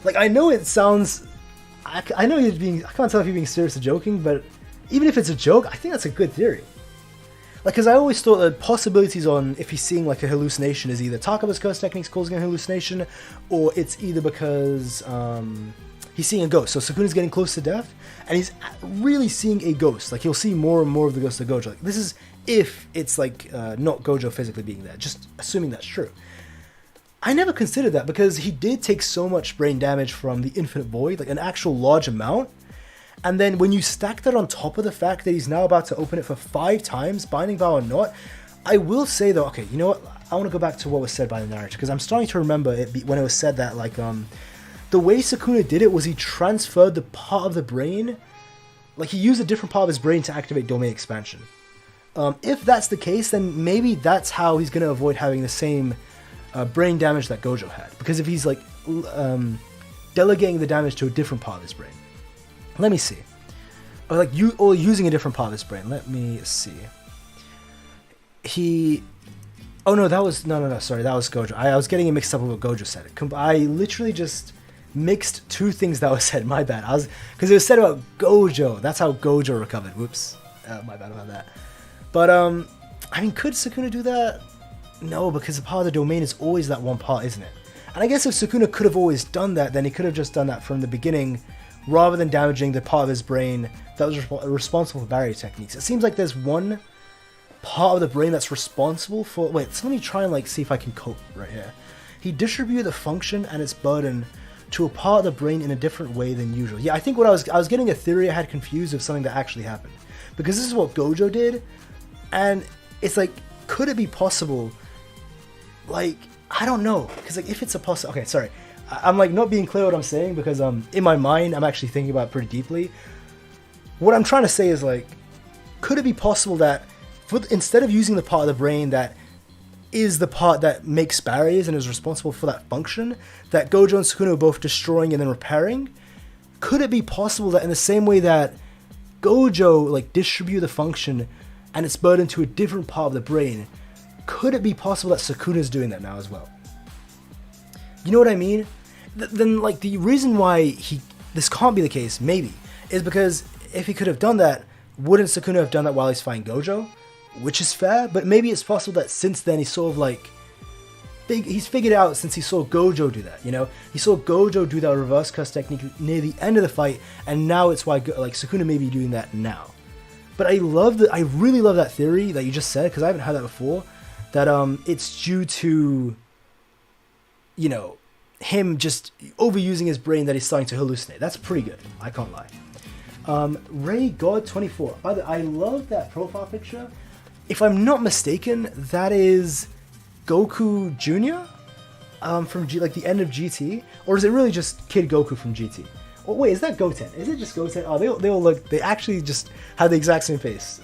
Like, I know it sounds... I know he's being... I can't tell if he's being serious or joking, but even if it's a joke, I think that's a good theory. Like, because I always thought that possibilities on if he's seeing like a hallucination is either Takaba's curse techniques causing a hallucination, or it's either because he's seeing a ghost. So Sukuna's getting close to death, and he's really seeing a ghost. Like, he'll see more and more of the ghost of Gojo. Like, this is if it's like not Gojo physically being there, just assuming that's true. I never considered that, because he did take so much brain damage from the Infinite Void, like an actual large amount. And then when you stack that on top of the fact that he's now about to open it for 5 times, Binding Vow or not, I will say though, okay, you know what? I want to go back to what was said by the narrator, because I'm starting to remember it when it was said that like the way Sukuna did it was he transferred the part of the brain, like he used a different part of his brain to activate domain expansion. If that's the case, then maybe that's how he's going to avoid having the same brain damage that Gojo had, because if he's like delegating the damage to a different part of his brain. Let me see. Or using a different part of his brain. Let me see. Oh no, that was... No, sorry, that was Gojo. I was getting it mixed up with what Gojo said. I literally just mixed 2 things that was said. My bad. Because it was said about Gojo. That's how Gojo recovered. Whoops. My bad about that. But, I mean, could Sukuna do that? No, because the part of the domain is always that one part, isn't it? And I guess if Sukuna could have always done that, then he could have just done that from the beginning, rather than damaging the part of his brain that was responsible for barrier techniques. It seems like there's one part of the brain that's responsible for... Wait, so let me try and like see if I can cope right here. He distributed the function and its burden to a part of the brain in a different way than usual. Yeah, I think what I was getting a theory I had confused with something that actually happened. Because this is what Gojo did, and it's like, could it be possible? Like, I don't know. Because like, if it's a possible... Okay, sorry. I'm like not being clear what I'm saying, because in my mind I'm actually thinking about it pretty deeply. What I'm trying to say is like, could it be possible that instead of using the part of the brain that is the part that makes barriers and is responsible for that function, that Gojo and Sukuna are both destroying and then repairing, could it be possible that in the same way that Gojo like distributed the function and its burden to a different part of the brain, could it be possible that Sukuna's doing that now as well? You know what I mean? Then like the reason why this can't be the case, maybe, is because if he could have done that, wouldn't Sukuna have done that while he's fighting Gojo? Which is fair, but maybe it's possible that since then he's sort of like he's figured out, since he saw Gojo do that, you know? He saw Gojo do that reverse curse technique near the end of the fight, and now it's why like Sukuna may be doing that now. But I really love that theory that you just said, because I haven't heard that before, that it's due to, you know, him just overusing his brain, that he's starting to hallucinate. That's pretty good, I can't lie. Ray God 24. By the way, I love that profile picture. If I'm not mistaken, that is Goku Jr. From like the end of GT, or is it really just Kid Goku from GT? Oh wait, is that Goten? Is it just Goten? Oh, they all look. They actually just have the exact same face.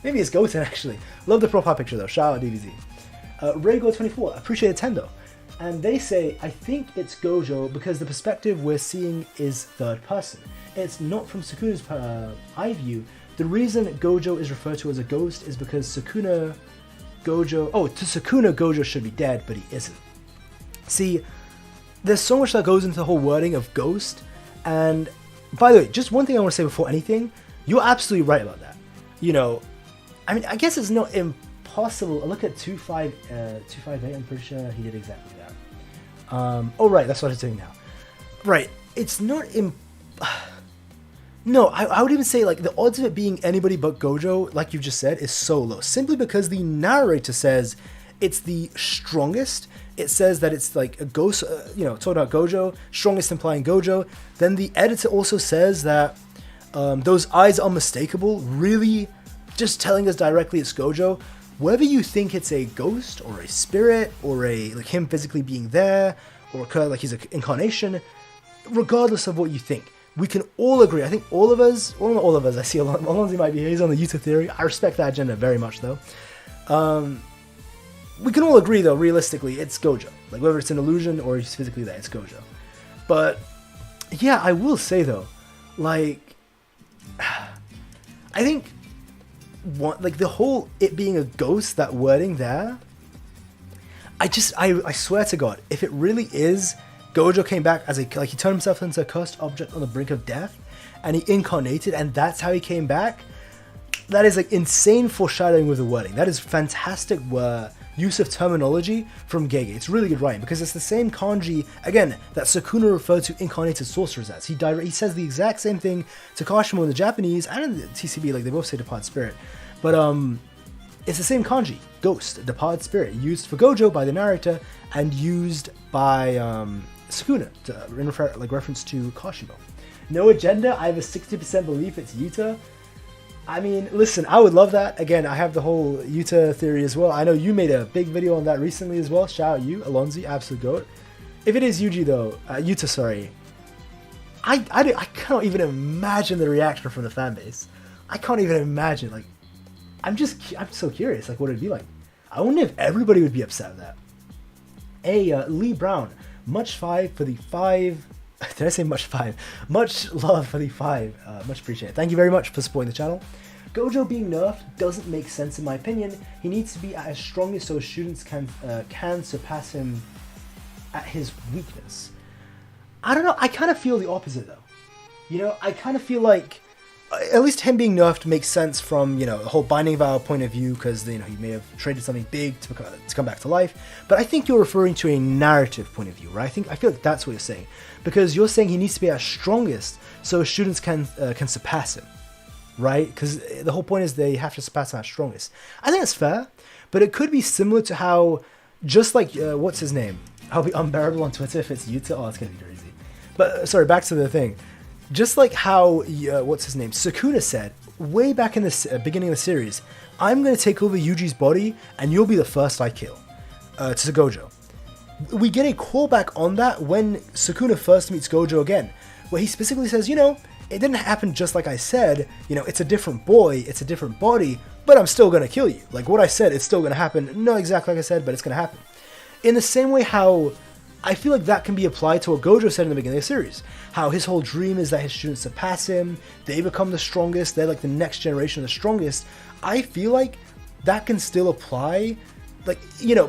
Maybe it's Goten actually. Love the profile picture though. Shout out DBZ. Ray God 24. Appreciate it, Tendo. And they say, I think it's Gojo because the perspective we're seeing is third person. It's not from Sukuna's eye view. The reason Gojo is referred to as a ghost is because to Sukuna, Gojo should be dead, but he isn't. See, there's so much that goes into the whole wording of ghost. And by the way, just one thing I want to say before anything, you're absolutely right about that. You know, I mean, I guess it's not impossible. Look at 258, I'm pretty sure he did exactly that. Oh, right, that's what I'm doing now. Right, it's not No, I would even say, like, the odds of it being anybody but Gojo, like you just said, is so low. Simply because the narrator says it's the strongest. It says that it's like a ghost, talking about Gojo, strongest implying Gojo. Then the editor also says that those eyes are unmistakable, really just telling us directly it's Gojo. Whether you think it's a ghost or a spirit or like him physically being there or like he's an incarnation, regardless of what you think, we can all agree. I think all of us, well, not all of us, I see Alonzi might be here, he's on the Yuta Theory. I respect that agenda very much though. We can all agree though, realistically, it's Gojo. Like whether it's an illusion or he's physically there, it's Gojo. But yeah, I will say though, like, I think the whole it being a ghost, that wording there, I swear to God, if it really is Gojo came back as he turned himself into a cursed object on the brink of death, and he incarnated, and that's how he came back. That is like insane foreshadowing with the wording. That is fantastic use of terminology from Gege. It's really good writing because it's the same kanji again that Sukuna referred to incarnated sorcerers as. He says the exact same thing to Kashimo in the Japanese and in the TCB. Like they both say departed spirit, but it's the same kanji, ghost, departed spirit, used for Gojo by the narrator and used by Sukuna in reference to Kashimo. No agenda. I have a 60% belief it's Yuta. I mean, listen, I would love that. Again, I have the whole Yuta theory as well. I know you made a big video on that recently as well. Shout out you, Alonzi, absolute goat. If it is Yuji though, Yuta, sorry, I cannot even imagine the reaction from the fan base. I can't even imagine. Like, I'm so curious. Like, what it'd be like. I wonder if everybody would be upset with that. Hey, Lee Brown, much 5 for the 5. Did I say much 5? Much love for the 5. Much appreciated. Thank you very much for supporting the channel. Gojo being nerfed doesn't make sense in my opinion. He needs to be at his strongest so students can surpass him at his weakness. I don't know. I kind of feel the opposite though. You know, I kind of feel like at least him being nerfed makes sense from, the whole binding vow point of view, because, he may have traded something big to come back to life. But I think you're referring to a narrative point of view, right? I feel like that's what you're saying. Because you're saying he needs to be at strongest so students can surpass him, right? Because the whole point is they have to surpass him at strongest. I think that's fair, but it could be similar to how, just like, what's his name? I'll be unbearable on Twitter if it's Yuta. Oh, it's going to be crazy. But, sorry, back to the thing. Just like how, what's his name, Sukuna said, way back in the beginning of the series, I'm going to take over Yuji's body, and you'll be the first I kill, to Gojo. We get a callback on that when Sukuna first meets Gojo again, where he specifically says, it didn't happen just like I said, it's a different boy, it's a different body, but I'm still going to kill you. Like what I said, it's still going to happen. Not exactly like I said, but it's going to happen. In the same way how I feel like that can be applied to what Gojo said in the beginning of the series. How his whole dream is that his students surpass him, they become the strongest, they're like the next generation of the strongest. I feel like that can still apply. Like,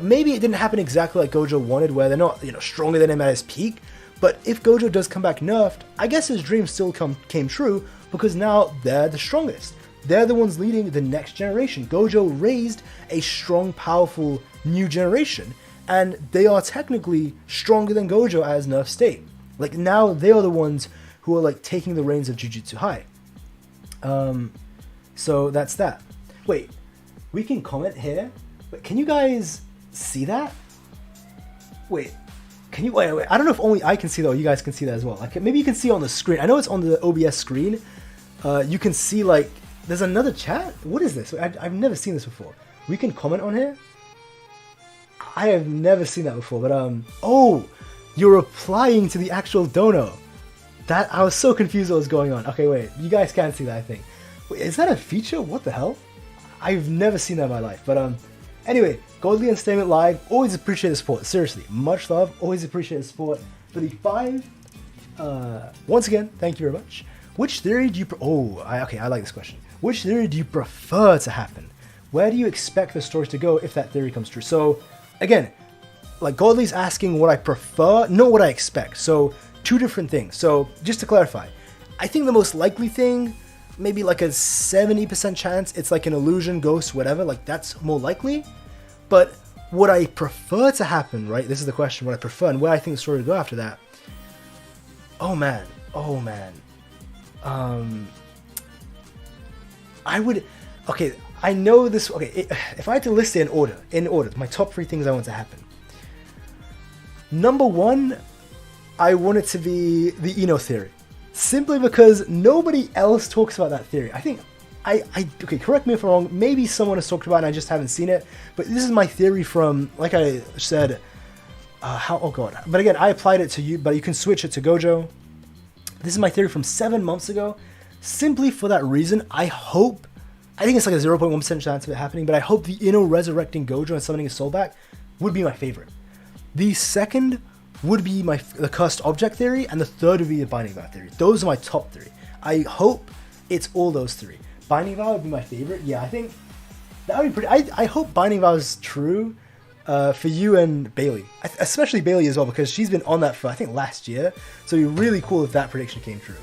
maybe it didn't happen exactly like Gojo wanted, where they're not, stronger than him at his peak. But if Gojo does come back nerfed, I guess his dream still came true, because now they're the strongest. They're the ones leading the next generation. Gojo raised a strong, powerful new generation. And they are technically stronger than Gojo at his nerf state. Like, now they are the ones who are, like, taking the reins of Jujutsu High. So that's that. Wait, we can comment here? Wait, can you guys see that? Wait, can you... Wait, I don't know if only I can see that or you guys can see that as well. Like, maybe you can see it on the screen. I know it's on the OBS screen. You can see, like... There's another chat? What is this? I've never seen this before. We can comment on here? I have never seen that before, but oh, you're replying to the actual dono. That, I was so confused what was going on. Okay, wait, you guys can't see that, I think. Wait, is that a feature? What the hell? I've never seen that in my life, but Anyway, Godly Entertainment Live, always appreciate the support. Seriously, much love, always appreciate the support. For the 5, once again, thank you very much. Which theory do you... okay, I like this question. Which theory do you prefer to happen? Where do you expect the story to go if that theory comes true? So, again, like Godly's asking what I prefer, not what I expect. So, 2 different things. So, just to clarify, I think the most likely thing, maybe like a 70% chance, it's like an illusion, ghost, whatever, like that's more likely. But what I prefer to happen, right? This is the question, what I prefer and where I think the story will go after that. Oh man. I would, okay, I know this, okay, if I had to list it in order, my top 3 things I want to happen. Number 1, I want it to be the Ino theory. Simply because nobody else talks about that theory. I think, okay, correct me if I'm wrong, maybe someone has talked about it and I just haven't seen it, but this is my theory from, like I said, oh god, but again, I applied it to you, but you can switch it to Gojo. This is my theory from 7 months ago, simply for that reason. I think it's like a 0.1% chance of it happening, but I hope the Ino resurrecting Gojo and summoning his soul back would be my favorite. The second would be the cursed object theory, and the third would be the binding vow theory. Those are my top 3. I hope it's all those 3. Binding vow would be my favorite. Yeah, I think that would be pretty. I hope binding vow is true for you and Bailey, especially Bailey as well, because she's been on that for I think last year. So it'd be really cool if that prediction came true.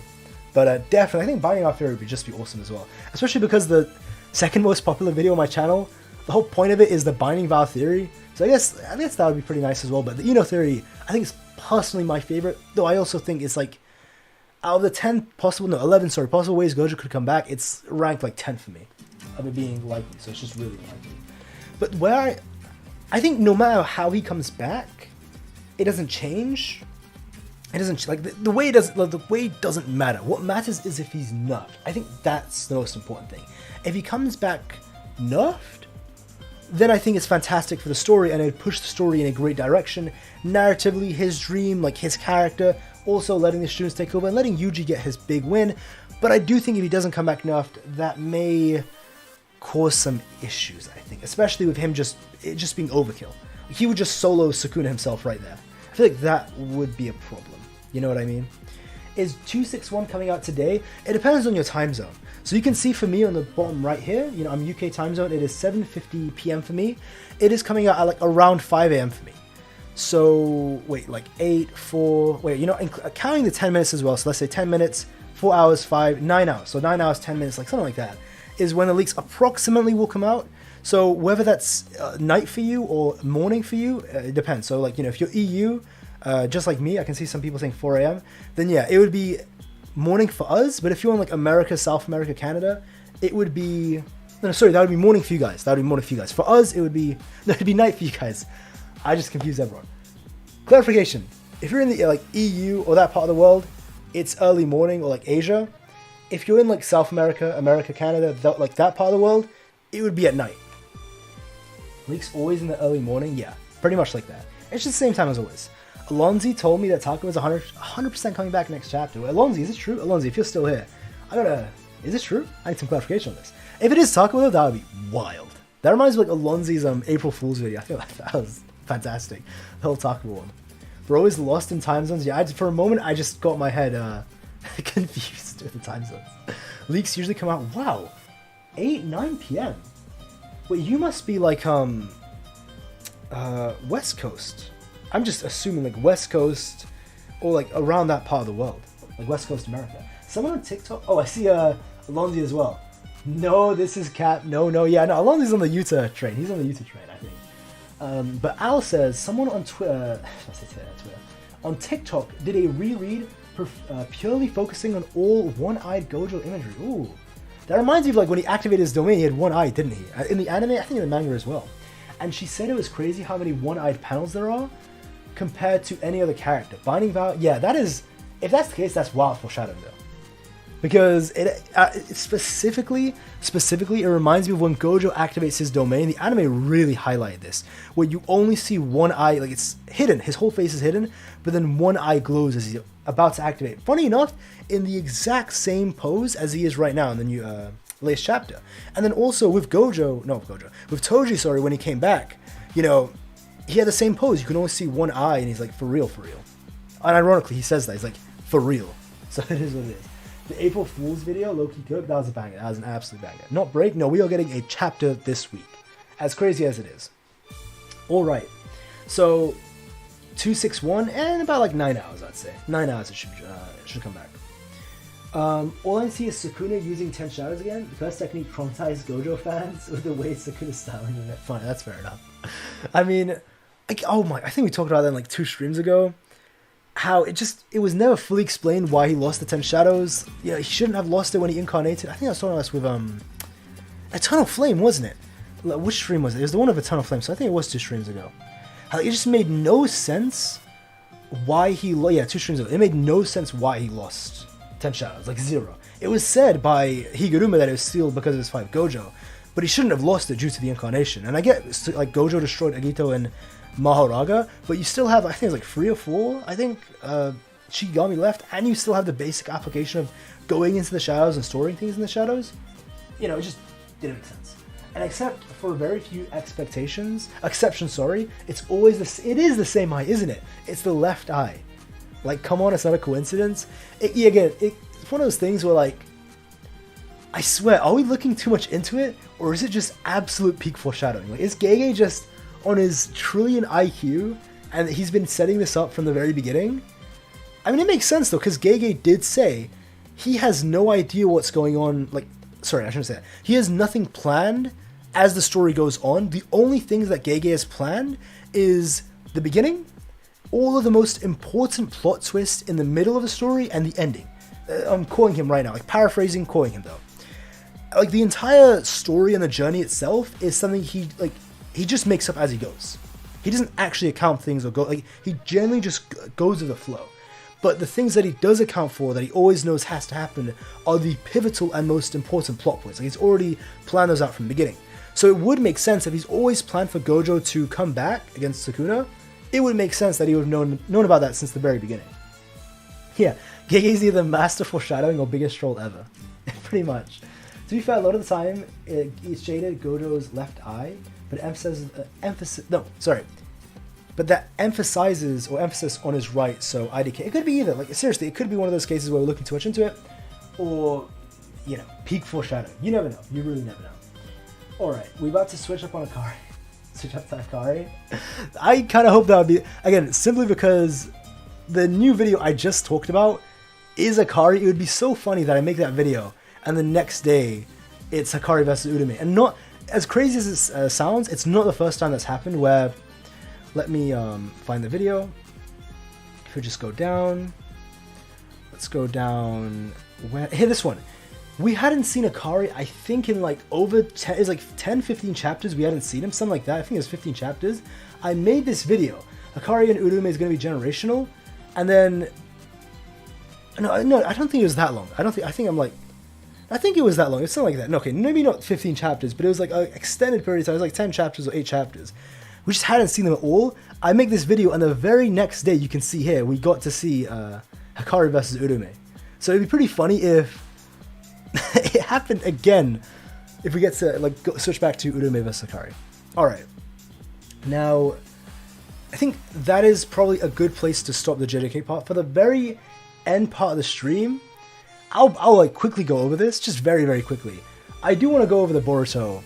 But definitely, I think binding vow theory would just be awesome as well, especially because the second most popular video on my channel, the whole point of it is the binding vow theory. So I guess that would be pretty nice as well. But the Ino theory, I think, is personally my favorite. Though I also think it's like, out of the 11 possible ways Gojo could come back, it's ranked like 10 for me of it being likely. So it's just really likely. But where I think no matter how he comes back, it doesn't change. It doesn't like the way it doesn't. The way doesn't matter. What matters is if he's nerfed. I think that's the most important thing. If he comes back nerfed, then I think it's fantastic for the story, and it would push the story in a great direction. Narratively, his dream, like his character, also letting the students take over and letting Yuji get his big win. But I do think if he doesn't come back nerfed, that may cause some issues, I think. Especially with him just being overkill. He would just solo Sukuna himself right there. I feel like that would be a problem. You know what I mean? Is 261 coming out today? It depends on your time zone. So you can see for me on the bottom right here, you know, I'm UK time zone, it is 7:50 p.m. for me. It is coming out at like around 5 a.m. for me. So, wait, like 8, 4, wait, you know, counting the 10 minutes as well. So let's say 10 minutes, 4 hours, 5, 9 hours. So 9 hours, 10 minutes, like something like that, is when the leaks approximately will come out. So whether that's night for you or morning for you, it depends. So like, you know, if you're EU, just like me, I can see some people saying 4 a.m. Then yeah, it would be morning for us. But if you're in like America, South America, Canada, it would be, no, sorry, that would be morning for you guys. That would be morning for you guys. For us, it would be, no, it'd be night for you guys. I just confused everyone. Clarification, if you're in the like EU or that part of the world, it's early morning, or like Asia. If you're in like South America, Canada, like that part of the world, it would be at night. Leaks always in the early morning? Yeah, pretty much like that. It's just the same time as always. Alonzi told me that Taco is 100% coming back next chapter. Alonzi, is this true? Alonzi, if you're still here, is this true? I need some clarification on this. If it is Taco though, that would be wild. That reminds me of like Alonzi's April Fool's video. I feel like that was fantastic. The whole Taco one. We're always lost in time zones. Yeah, for a moment, I just got my head confused with the time zones. Leaks usually come out, wow, 8, 9 p.m. Wait, you must be like, West Coast. I'm just assuming like West Coast or like around that part of the world. Like West Coast America. Someone on TikTok, oh, I see Alonzi as well. No, this is Cap. No, yeah, no, Alonzi's on the Yuta train. He's on the Yuta train, I think. But Al says, someone on Twitter, on TikTok did a reread purely focusing on all one-eyed Gojo imagery. Ooh. That reminds me of like when he activated his domain, he had one eye, didn't he? In the anime, I think in the manga as well. And she said it was crazy how many one-eyed panels there are compared to any other character. Binding Vow, yeah, that is, if that's the case, that's wild foreshadowing though. Because it specifically, it reminds me of when Gojo activates his domain. The anime really highlighted this, where you only see one eye, like it's hidden, his whole face is hidden, but then one eye glows as he's about to activate. Funny enough, in the exact same pose as he is right now in the new latest chapter. And then also with with Toji, sorry, when he came back, you know, he had the same pose. You can only see one eye, and he's like, for real, for real. And ironically, he says that. He's like, for real. So it is what it is. The April Fool's video, Low-Key Cook, that was a banger. That was an absolute banger. Not break. No, we are getting a chapter this week. As crazy as it is. Alright. So, 261, and about like 9 hours, I'd say. 9 hours it should come back. All I see is Sukuna using 10 shadows again. The first technique traumatized Gojo fans with the way Sukuna's styling in it. Fine, that's fair enough. I mean, like, I think we talked about that in like 2 streams ago. How it was never fully explained why he lost the 10 shadows. You know, he shouldn't have lost it when he incarnated. I think I was talking about this with Eternal Flame, wasn't it? Which stream was it? It was the one of Eternal Flame, so I think it was 2 streams ago. How it just made no sense why he 2 streams ago. It made no sense why he lost 10 shadows, like 0. It was said by Higuruma that it was sealed because of his 5 Gojo, but he shouldn't have lost it due to the incarnation. And I get, like, Gojo destroyed Agito and Mahoraga, but you still have, I think it's like 3 or 4, I think, Shigami left, and you still have the basic application of going into the shadows and storing things in the shadows. You know, it just didn't make sense. And except for very few exceptions, it's always it is the same eye, isn't it? It's the left eye. Like, come on, it's not a coincidence. It's one of those things where, like, I swear, are we looking too much into it, or is it just absolute peak foreshadowing? Like, is Gege just on his trillion IQ, and he's been setting this up from the very beginning? I mean, it makes sense, though, because Gege did say he has no idea what's going on. Like, sorry, I shouldn't say that. He has nothing planned as the story goes on. The only things that Gege has planned is the beginning, all of the most important plot twists in the middle of the story, and the ending. I'm quoting him right now, like paraphrasing, quoting him though. Like, the entire story and the journey itself is something he just makes up as he goes. He doesn't actually account things or go, like, he generally just goes with the flow. But the things that he does account for, that he always knows has to happen, are the pivotal and most important plot points. Like, he's already planned those out from the beginning. So it would make sense if he's always planned for Gojo to come back against Sukuna. It would make sense that he would have known about that since the very beginning. Yeah, Gege's either master foreshadowing or biggest troll ever. Pretty much. To be fair, a lot of the time, it's shaded Gojo's left eye, but but that emphasizes or emphasis on his right, so IDK. It could be either. Like, seriously, it could be one of those cases where we're looking too much into it, or, you know, peak foreshadowing. You never know. You really never know. Alright, we're about to switch up on Akari. Switch up to Akari. I kind of hope that would be, again, simply because the new video I just talked about is Akari. It would be so funny that I make that video, and the next day, it's Akari versus Uraume. And not, as crazy as it sounds, it's not the first time that's happened where, let me find the video. If we just go down, let's go down, here, this one. We hadn't seen Akari, I think, in like over 10, it's like 10, 15 chapters we hadn't seen him, something like that. I think it was 15 chapters. I made this video. Akari and Uraume is going to be generational, and then, no, I don't think it was that long. I think it was that long. It's something like that. No, okay, maybe not 15 chapters, but it was like an extended period of time. It was like 10 chapters or 8 chapters. We just hadn't seen them at all. I make this video, and the very next day, you can see here, we got to see Akari versus Uraume. So it'd be pretty funny if it happened again, if we get to like switch back to Uraume versus Akari. Alright. Now, I think that is probably a good place to stop the JJK part. For the very end part of the stream, I'll like quickly go over this, just very, very quickly. I do want to go over the Boruto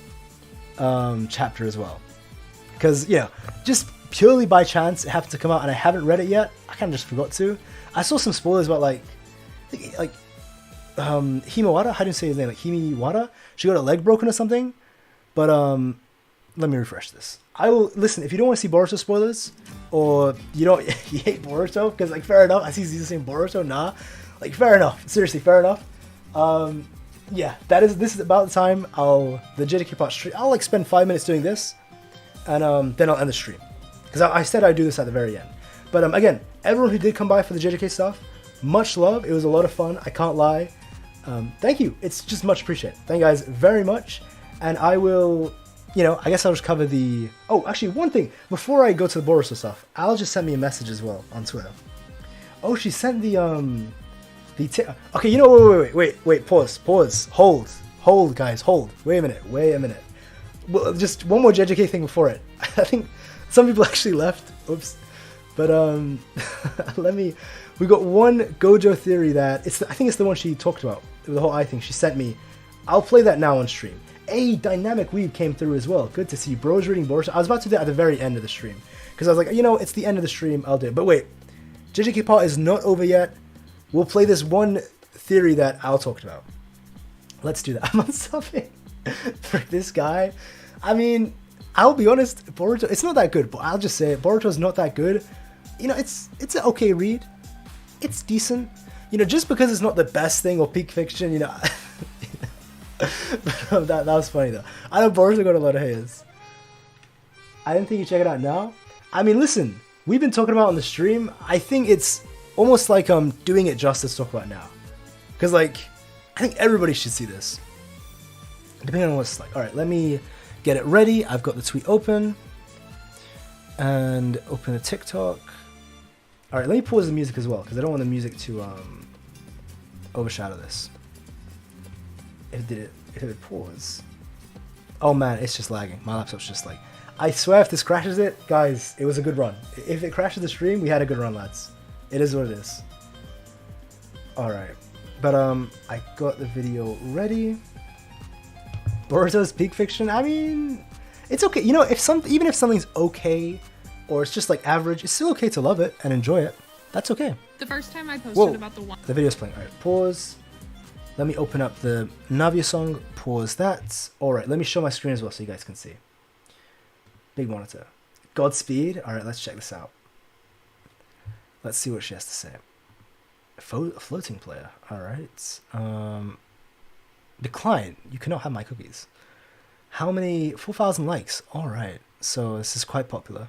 chapter as well. Because, yeah, just purely by chance, it happened to come out, and I haven't read it yet. I kind of just forgot to. I saw some spoilers about, like Himawara? How do you say his name? Like, Himiwara? She got a leg broken or something? But, let me refresh this. I will, listen, if you don't want to see Boruto spoilers, or you hate Boruto, because, like, fair enough, I see you saying Boruto, nah. Like, fair enough. Seriously, fair enough. Yeah, this is about the time the JJK part stream, I'll, like, spend 5 minutes doing this, and then I'll end the stream. Because I said I'd do this at the very end. But again, everyone who did come by for the JJK stuff, much love. It was a lot of fun. I can't lie. Thank you. It's just much appreciated. Thank you guys very much. And I will, I guess I'll just cover the... Oh, actually, one thing. Before I go to the Boruto stuff, Al just sent me a message as well on Twitter. Oh, she sent the okay, wait, pause. Hold guys, hold. Wait a minute. Well, just one more JJK thing before it. I think some people actually left. Oops. But we got one Gojo theory that I think it's the one she talked about, the whole eye thing she sent me. I'll play that now on stream. A dynamic weeb came through as well. Good to see. Bro's reading Boruto. I was about to do that at the very end of the stream because I was like, you know, it's the end of the stream. I'll do it. But wait, JJK Power is not over yet. We'll play this one theory that Al talked about. Let's do that. I'm not subbing for this guy. I mean, I'll be honest, Boruto, it's not that good, but I'll just say it. Boruto's not that good. You know, it's an okay read. It's decent. You know, just because it's not the best thing or peak fiction, you know. that was funny though. I know Boruto got a lot of haters. I didn't think you check it out now. I mean, listen, we've been talking about it on the stream. I think it's almost like I'm doing it justice to talk about now. Because, like, I think everybody should see this. Depending on what it's like. Alright, let me get it ready. I've got the tweet open. And open the TikTok. Alright, let me pause the music as well, because I don't want the music to overshadow this. If it pause. Oh man, it's just lagging. My laptop's just like... I swear if this crashes it, guys, it was a good run. If it crashes the stream, we had a good run, lads. It is what it is. Alright. But I got the video ready. Boruto's peak fiction, I mean, it's okay. You know, even if something's okay, or it's just like average, it's still okay to love it and enjoy it. That's okay. The first time I posted about the one... The video's playing. Alright, pause. Let me open up the Navia song. Pause that. Alright, let me show my screen as well so you guys can see. Big monitor. Godspeed. Alright, let's check this out. Let's see what she has to say. A floating player. Alright. Decline. You cannot have my cookies. How many? 4,000 likes. Alright. So this is quite popular.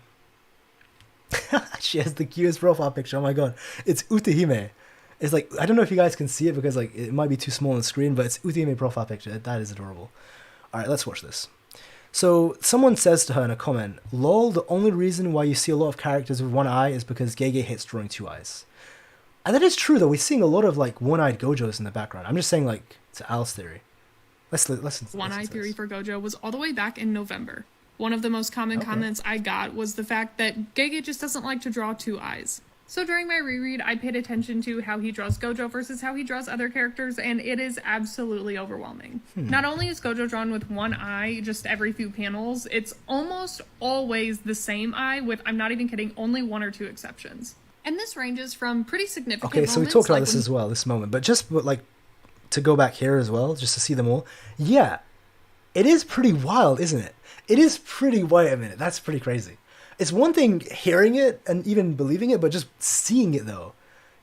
She has the cutest profile picture. Oh my god. It's Utahime. It's like, I don't know if you guys can see it because like it might be too small on the screen, but it's Utahime profile picture. That is adorable. Alright, let's watch this. So someone says to her in a comment, "Lol, the only reason why you see a lot of characters with one eye is because Gege hates drawing two eyes." And that is true though. We're seeing a lot of like one-eyed Gojos in the background. I'm just saying like to Al's theory. Let's listen. One-eye theory for Gojo was all the way back in November. One of the most common comments I got was the fact that Gege just doesn't like to draw two eyes. So during my reread, I paid attention to how he draws Gojo versus how he draws other characters, and it is absolutely overwhelming. Not only is Gojo drawn with one eye just every few panels, it's almost always the same eye with, I'm not even kidding, only one or two exceptions. And this ranges from pretty significant moments. Okay, so we talked about this as well, this moment, but just like to go back here as well, just to see them all. Yeah, it is pretty wild, isn't it? It is pretty wait a minute, that's pretty crazy. It's one thing hearing it and even believing it, but just seeing it though.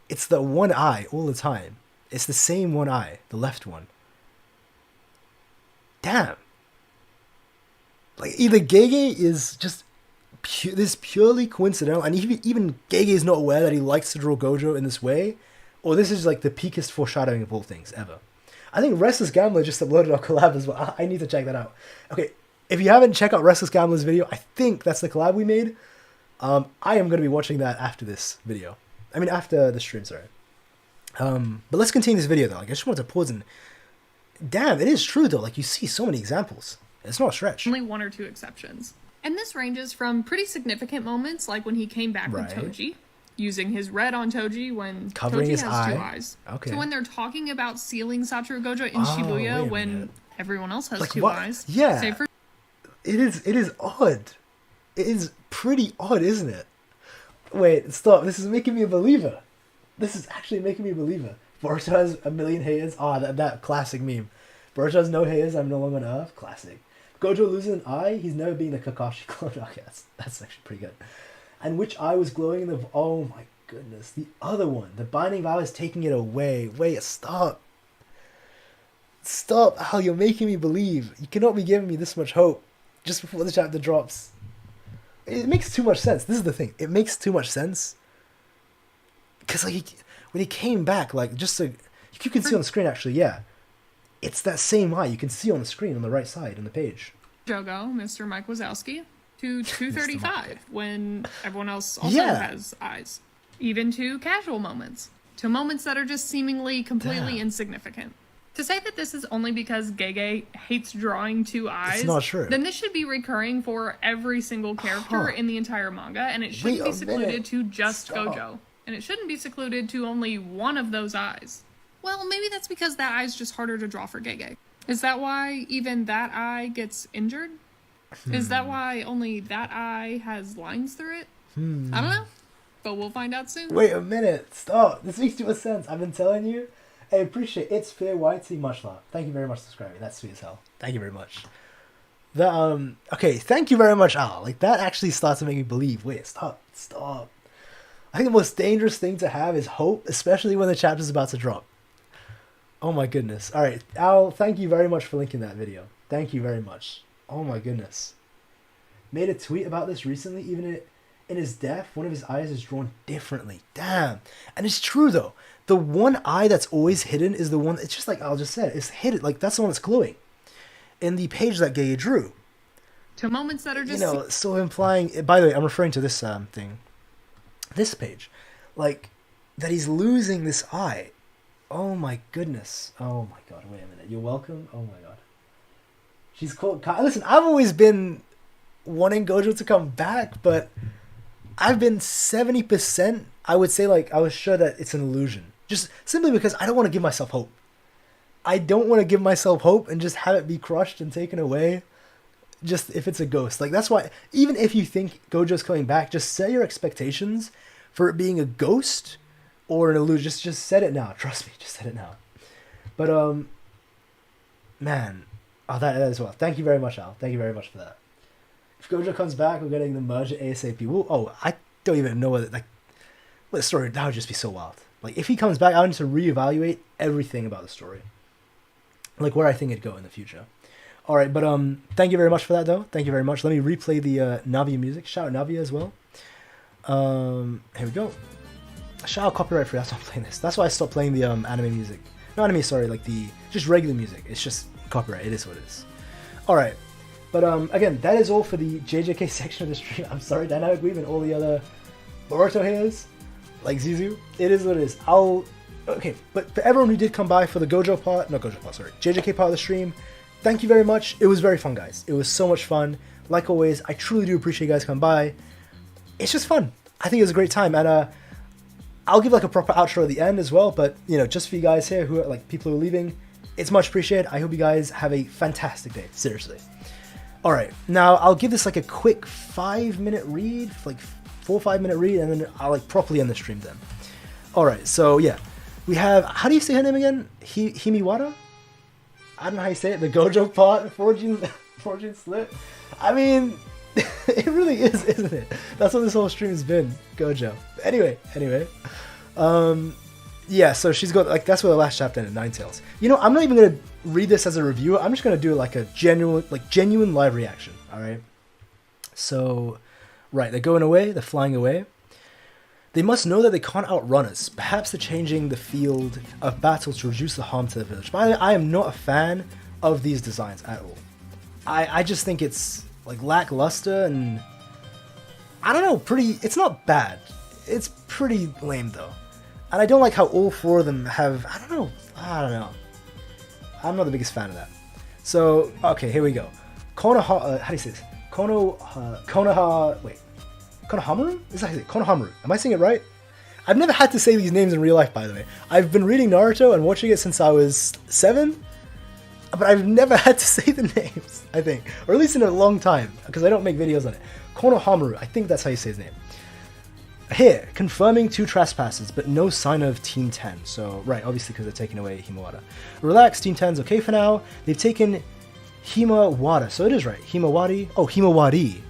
It's the one eye all the time. It's the same one eye, the left one. Damn. Like either Gege is just this purely coincidental, and even Gege is not aware that he likes to draw Gojo in this way, or this is like the peakest foreshadowing of all things ever. I think Restless Gambler just uploaded our collab as well. I need to check that out. Okay. If you haven't checked out Restless Gambler's video, I think that's the collab we made. I am going to be watching that after this video. I mean, after the stream, sorry. But let's continue this video, though. Like, I just wanted to pause and... Damn, it is true, though. Like, you see so many examples. It's not a stretch. Only one or two exceptions. And this ranges from pretty significant moments, like when he came back with Toji, using his red on Toji when covering Toji his has two eyes. Okay. To when they're talking about sealing Satoru Gojo in Shibuya when everyone else has like, two eyes. Yeah. Save for It is odd. It is pretty odd, isn't it? Wait, stop. This is making me a believer. This is actually making me a believer. Boruto has a million haters. That classic meme. Boruto has no haters. I'm no longer on Earth. Classic. Gojo loses an eye. He's never been a Kakashi clone. Okay, that's actually pretty good. And which eye was glowing in the... Oh my goodness. The other one. The Binding Vow is taking it away. Wait, stop. Stop, Al. You're making me believe. You cannot be giving me this much hope just before the chapter drops. It makes too much sense. This is the thing. It makes too much sense. Because like when he came back, like just so you can see on the screen actually, yeah. It's that same eye you can see on the screen on the right side on the page. Jogo, Mr. Mike Wazowski, to 235 when everyone else also has eyes. Even to casual moments. To moments that are just seemingly completely insignificant. To say that this is only because Gege hates drawing two eyes, it's not true. Then this should be recurring for every single character in the entire manga, and it shouldn't be secluded to just Gojo. And it shouldn't be secluded to only one of those eyes. Well, maybe that's because that eye's just harder to draw for Gege. Is that why even that eye gets injured? Is that why only that eye has lines through it? I don't know, but we'll find out soon. Wait a minute, stop. This makes too much sense. I've been telling you. I appreciate it. It's fair whitey, much love. Thank you very much for subscribing. That's sweet as hell. Thank you very much. Okay, thank you very much, Al. Like, that actually starts to make me believe. Wait, stop. I think the most dangerous thing to have is hope, especially when the chapter's about to drop. Oh my goodness. Alright, Al, thank you very much for linking that video. Thank you very much. Oh my goodness. Made a tweet about this recently, even in his death, one of his eyes is drawn differently. Damn. And it's true though. The one eye that's always hidden is the one, it's just like Al just said, it's hidden, like that's the one that's glowing. In the page that Gege drew. To moments that are just... You know, so implying, by the way, I'm referring to this thing. This page. Like, that he's losing this eye. Oh my goodness. Oh my god, wait a minute. You're welcome? Oh my god. She's called... Listen, I've always been wanting Gojo to come back, but I've been 70%, I would say, like, I was sure that it's an illusion. Just simply because I don't want to give myself hope. I don't want to give myself hope and just have it be crushed and taken away just if it's a ghost. Like, that's why, even if you think Gojo's coming back, just set your expectations for it being a ghost or an illusion. Just set it now. Trust me, just set it now. But, man. Oh, that as well. Thank you very much, Al. Thank you very much for that. If Gojo comes back, we're getting the merger ASAP. I don't even know what the story, that would just be so wild. Like, if he comes back, I need to reevaluate everything about the story. Like, where I think it'd go in the future. Alright, but thank you very much for that, though. Thank you very much. Let me replay the Navia music. Shout out Navia as well. Here we go. Shout out copyright free. That's why I'm playing this. That's why I stopped playing the anime music. Not anime, sorry, like the just regular music. It's just copyright. It is what it is. Alright. But again, that is all for the JJK section of the stream. I'm sorry, Dynamic Weave and all the other Boruto haters, like Zizu. It is what it is. Okay, but for everyone who did come by for the JJK part of the stream, thank you very much. It was very fun, guys. It was so much fun. Like always, I truly do appreciate you guys coming by. It's just fun. I think it was a great time, and I'll give like a proper outro at the end as well. But you know, just for you guys here who are like people who are leaving, it's much appreciated. I hope you guys have a fantastic day. Seriously. All right, now I'll give this like a quick 5-minute read, like 4 or 5 minute read, and then I'll like properly end the stream then. All right, so yeah, we have, how do you say her name again? Himiwara? I don't know how you say it. The Gojo part, fortune slit. I mean, it really is, isn't it? That's what this whole stream's been, Gojo. Anyway. Yeah, so she's got, like, that's where the last chapter ended, Ninetales. You know, I'm not even gonna read this as a reviewer. I'm just gonna do like a genuine live reaction. All right. So, right, they're going away. They're flying away. They must know that they can't outrun us. Perhaps they're changing the field of battle to reduce the harm to the village. By the way, I am not a fan of these designs at all. I just think it's like lackluster and I don't know, it's not bad. It's pretty lame though. And I don't like how all four of them have, I don't know. I'm not the biggest fan of that. So, okay, here we go. Konohamaru? Is that it? Konohamaru. Am I saying it right? I've never had to say these names in real life, by the way. I've been reading Naruto and watching it since I was 7, but I've never had to say the names, I think. Or at least in a long time, because I don't make videos on it. Konohamaru, I think that's how you say his name. Here, confirming 2 trespassers, but no sign of Team 10. So, right, obviously because they're taking away Himawara. Relax, Team 10's okay for now. They've taken Himawara, so it is right. Himawari,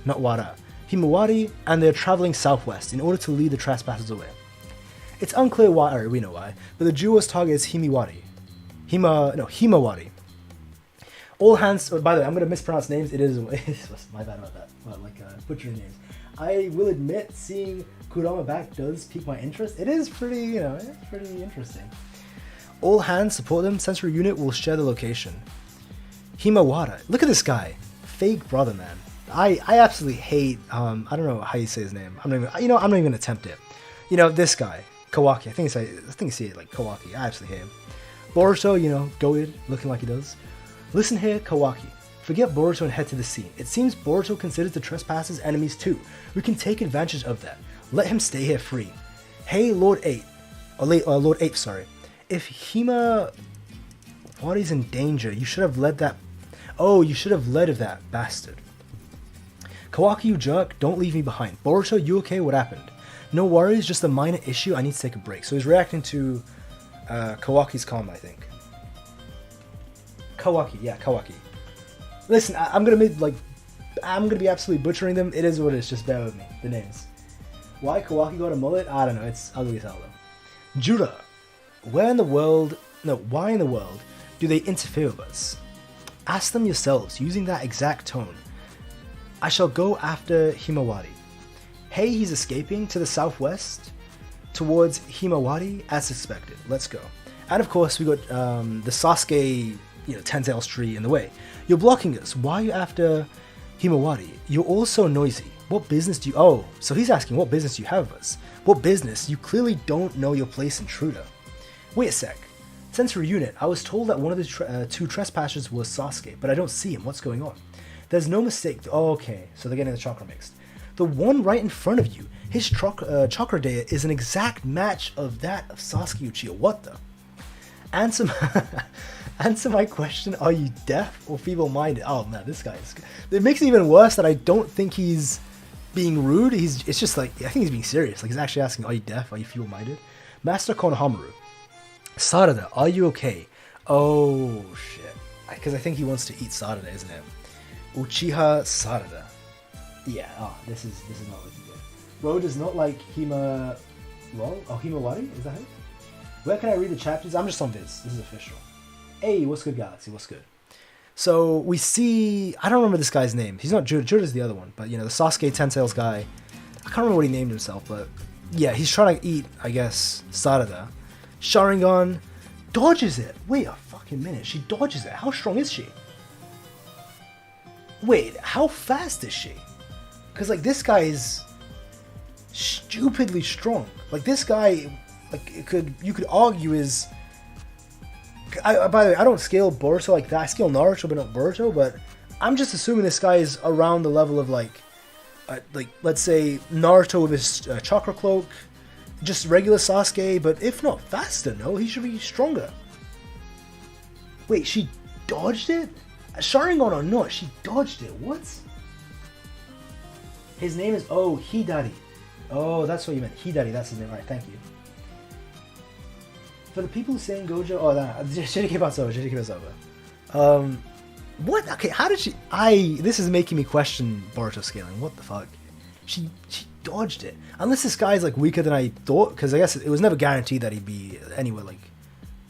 not Wara. Himawari, and they're traveling southwest in order to lead the trespassers away. It's unclear why, or we know why, but the duo's target is Himawari. All hands, by the way, I'm going to mispronounce names. It is my bad about that. Well, butchering names. I will admit, seeing Kurama back does pique my interest. It is pretty, it's pretty interesting. All hands support them. Sensory unit will share the location. Himawara. Look at this guy. Fake brother, man. I absolutely hate, I don't know how you say his name. I'm not even going to attempt it. This guy, Kawaki. I think you say it like Kawaki. I absolutely hate him. Boruto, you know, goated, looking like he does. Listen here, Kawaki. Forget Boruto and head to the scene. It seems Boruto considers the trespassers enemies too. We can take advantage of that. Let him stay here free. Hey, Lord 8. Lord Ape, sorry. If Himawari's in danger, you should have led that... Oh, you should have led of that, bastard. Kawaki, you jerk, don't leave me behind. Boruto, you okay? What happened? No worries, just a minor issue, I need to take a break. So he's reacting to Kawaki's comment, I think. Kawaki, yeah, Kawaki. Listen, I'm gonna be absolutely butchering them. It is what it is, just bear with me, the names. Why Kawaki got a mullet? I don't know, it's ugly as hell though. Jura, why in the world do they interfere with us? Ask them yourselves, using that exact tone. I shall go after Himawari. Hey, he's escaping to the southwest towards Himawari as expected. Let's go. And of course, we got the Sasuke, you know, Ten-Tails tree in the way. You're blocking us. Why are you after Himawari? You're also noisy. What business do you... Oh, so he's asking, what business do you have of us? What business? You clearly don't know your place, intruder. Wait a sec. Sensory unit, I was told that one of the two trespassers was Sasuke, but I don't see him. What's going on? There's no mistake. Oh, okay, so they're getting the chakra mixed. The one right in front of you, his chakra data is an exact match of that of Sasuke Uchiha. What the? Answer my question, are you deaf or feeble-minded? Oh man, this guy is... It makes it even worse that I don't think he's being rude. It's just like, I think he's being serious. Like, he's actually asking, are you deaf? Are you feeble-minded? Master Konohamaru. Sarada, are you okay? Oh, shit. Because I think he wants to eat Sarada, isn't it? Uchiha Sarada. Yeah, this is not looking good. Ro does not like Himawari? Is that it? Where can I read the chapters? I'm just on Viz. This is official. Hey, what's good, Galaxy? What's good? So we see... I don't remember this guy's name. He's not Judah. Judah's the other one. But, you know, the Sasuke Ten-Tails guy. I can't remember what he named himself, but... Yeah, he's trying to eat, I guess, Sarada. Sharingan dodges it. Wait a fucking minute. She dodges it. How strong is she? Wait, how fast is she? Because, like, this guy is stupidly strong. Like, this guy, like, you could argue is... by the way, I don't scale Boruto like that. I scale Naruto, but not Boruto. But I'm just assuming this guy is around the level of, like let's say Naruto with his chakra cloak. Just regular Sasuke, but if not faster, no, he should be stronger. Wait, she dodged it? Sharingan or not, she dodged it. What? His name is... Oh, Hidari. Oh, that's what you meant. Hidari, that's his name. Alright, thank you. For the people saying Gojo... Oh, JJK Power, JJK Power. What? Okay, how did she... This is making me question Boruto scaling. What the fuck? She dodged it. Unless this guy's like weaker than I thought, because I guess it was never guaranteed that he'd be anywhere like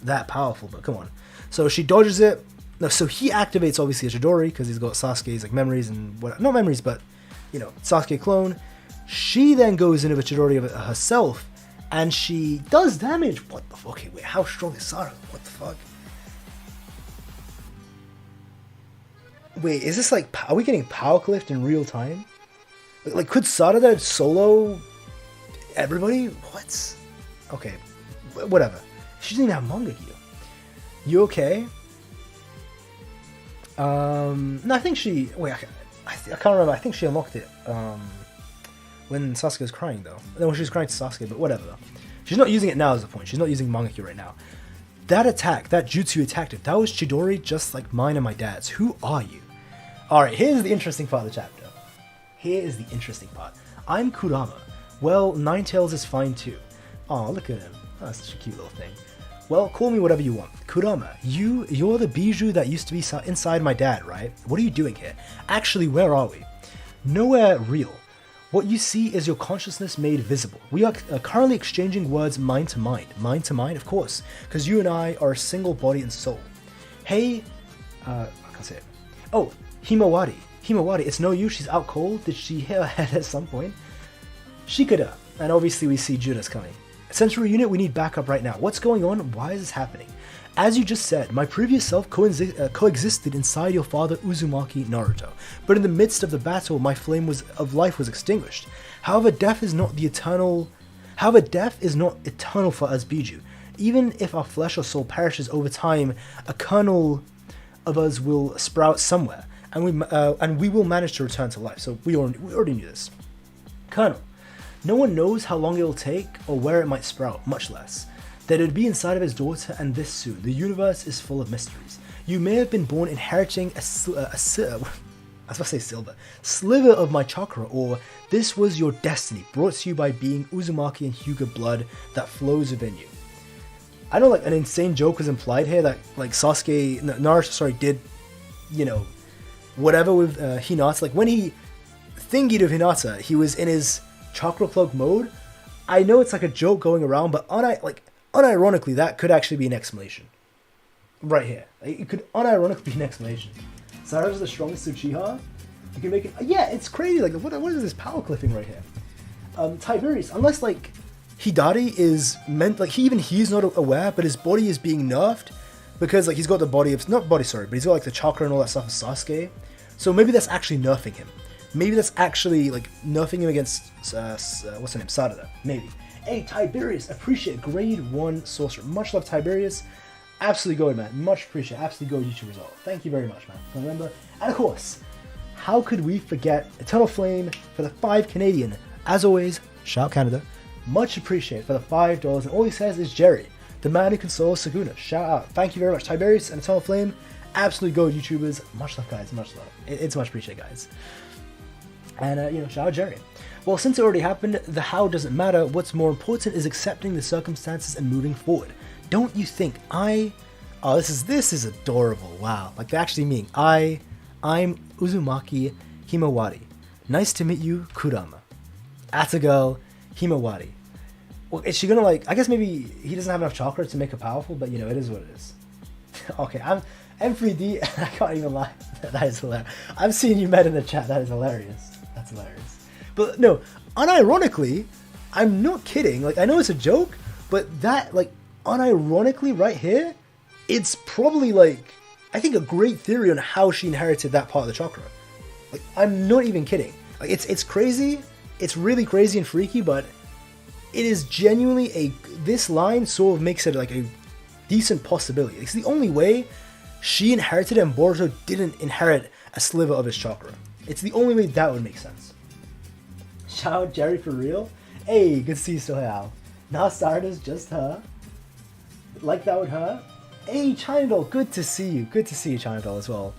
that powerful, but come on. So she dodges it. No, so he activates obviously a Itadori because he's got Sasuke's like memories and what, not memories, but you know, Sasuke clone. She then goes into a Itadori of herself and she does damage. What the fuck? Okay, wait, how strong is Sarada? What the fuck? Wait, is this like, are we getting power clipped in real time? Like, could Sarada solo everybody? What? Okay, whatever. She doesn't even have Mangekyo. You okay? No, I think she... Wait, I can't remember. I think she unlocked it when Sasuke was crying, though. No, when she was crying to Sasuke, but whatever. She's not using it now is the point. She's not using Mangekyo right now. That attack, that jutsu attacked it. That was Chidori just like mine and my dad's. Who are you? Alright, here's the interesting part of the chapter. Here is the interesting part. I'm Kurama. Well, Ninetales is fine too. Aw, look at him. Oh, that's such a cute little thing. Well, call me whatever you want. Kurama, you're the bijou that used to be inside my dad, right? What are you doing here? Actually, where are we? Nowhere real. What you see is your consciousness made visible. We are currently exchanging words mind to mind. Mind to mind, of course, because you and I are a single body and soul. Hey, I can't say it. Oh, Himawari. Himawari, it's no use, she's out cold. Did she hit her head at some point? Shikada, and obviously we see Judah's coming. Sensory unit, we need backup right now. What's going on? Why is this happening? As you just said, my previous self coexisted inside your father Uzumaki Naruto, but in the midst of the battle, my flame of life was extinguished. However, death is not eternal for us Biju. Even if our flesh or soul perishes over time, a kernel of us will sprout somewhere, and we will manage to return to life. So we already knew this. Kernel. No one knows how long it will take or where it might sprout, much less that it would be inside of his daughter, and this soon. The universe is full of mysteries. You may have been born inheriting a sliver of my chakra, or this was your destiny, brought to you by being Uzumaki and Hyuga blood that flows within you. I know, like, an insane joke was implied here that, like, Naruto did, you know, whatever with Hinata. Like, when he thingied of Hinata, he was in his chakra plug mode. I know it's like a joke going around, but unironically, that could actually be an explanation. Right here. It could unironically be an explanation. Satoru's the strongest Uchiha. You can make it... Yeah, it's crazy. Like, what is this power clipping right here? Tiberius, unless, like, Hidari is meant... Like, he's not aware, but his body is being nerfed because, like, he's got the body of... Not body, sorry, but he's got, like, the chakra and all that stuff of Sasuke. So maybe that's actually nerfing him. Maybe that's actually, like, nerfing him against... what's her name? Sarada. Maybe. Hey, Tiberius, appreciate grade 1 sorcerer. Much love, Tiberius. Absolutely good, man. Much appreciate. Absolutely good YouTube result. Thank you very much, man. Remember, and of course, how could we forget Eternal Flame for the 5 Canadian? As always, shout out Canada. Much appreciated for the $5. And all he says is Jerry, the man who consoles Sukuna. Shout out. Thank you very much, Tiberius and Eternal Flame. Absolutely good YouTubers. Much love, guys. Much love. It's much appreciated, guys. And, shout out Jerry. Well, since it already happened, the how doesn't matter. What's more important is accepting the circumstances and moving forward. Don't you think oh, this is adorable. Wow. Like, they actually mean, I'm Uzumaki Himawari. Nice to meet you, Kurama. Atagirl Himawari. Well, is she gonna, like, I guess maybe he doesn't have enough chakra to make her powerful, but, it is what it is. Okay, I'm M3D, I can't even lie. That is hilarious. I'm seeing you met in the chat. That is hilarious. That's hilarious. But, no, unironically, I'm not kidding. Like, I know it's a joke, but that, like, unironically right here, it's probably, like, I think a great theory on how she inherited that part of the chakra. Like, I'm not even kidding. Like, it's crazy. It's really crazy and freaky, but it is genuinely this line sort of makes it like a decent possibility. It's the only way she inherited it and Boruto didn't inherit a sliver of his chakra. It's the only way that would make sense. Shout out Jerry for real. Hey, good to see you still, Al. Now Sarada's just her. Like that with her. Hey, Chinadol, good to see you. Good to see you, Chinadol, as well.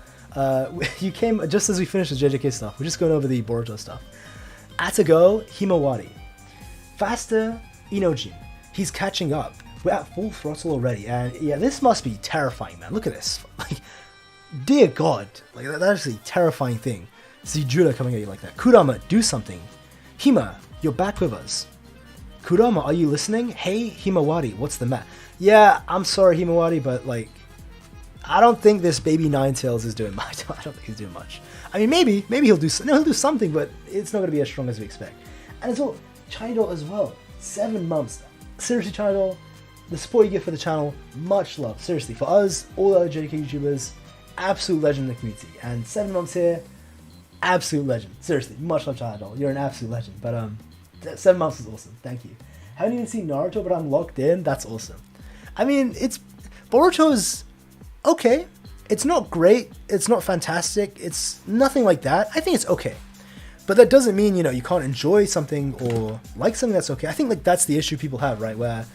You came just as we finished the JJK stuff. We're just going over the Boruto stuff. Atagirl Himawari. Faster Inojin. He's catching up. We're at full throttle already, and yeah, this must be terrifying, man. Look at this. Like, dear God. Like, that's a terrifying thing. See Judah coming at you like that. Kurama, do something. Hima, you're back with us. Kurama, are you listening? Hey, Himawari, what's the matter? Yeah, I'm sorry, Himawari, but, like, I don't think this baby Ninetales is doing much. I don't think he's doing much. I mean, maybe he'll do something, but it's not going to be as strong as we expect. And as well, Chinadol as well. 7 months. Seriously, Chinadol, the support you give for the channel, much love. Seriously, for us, all the other JJK YouTubers, absolute legend in the community. And 7 months here, absolute legend. Seriously, much love, Chinadol. You're an absolute legend. But 7 months is awesome. Thank you. Haven't even seen Naruto, but I'm locked in. That's awesome. I mean, Boruto's okay. It's not great. It's not fantastic. It's nothing like that. I think it's okay. But that doesn't mean, you can't enjoy something or like something that's okay. I think, like, that's the issue people have, right? Where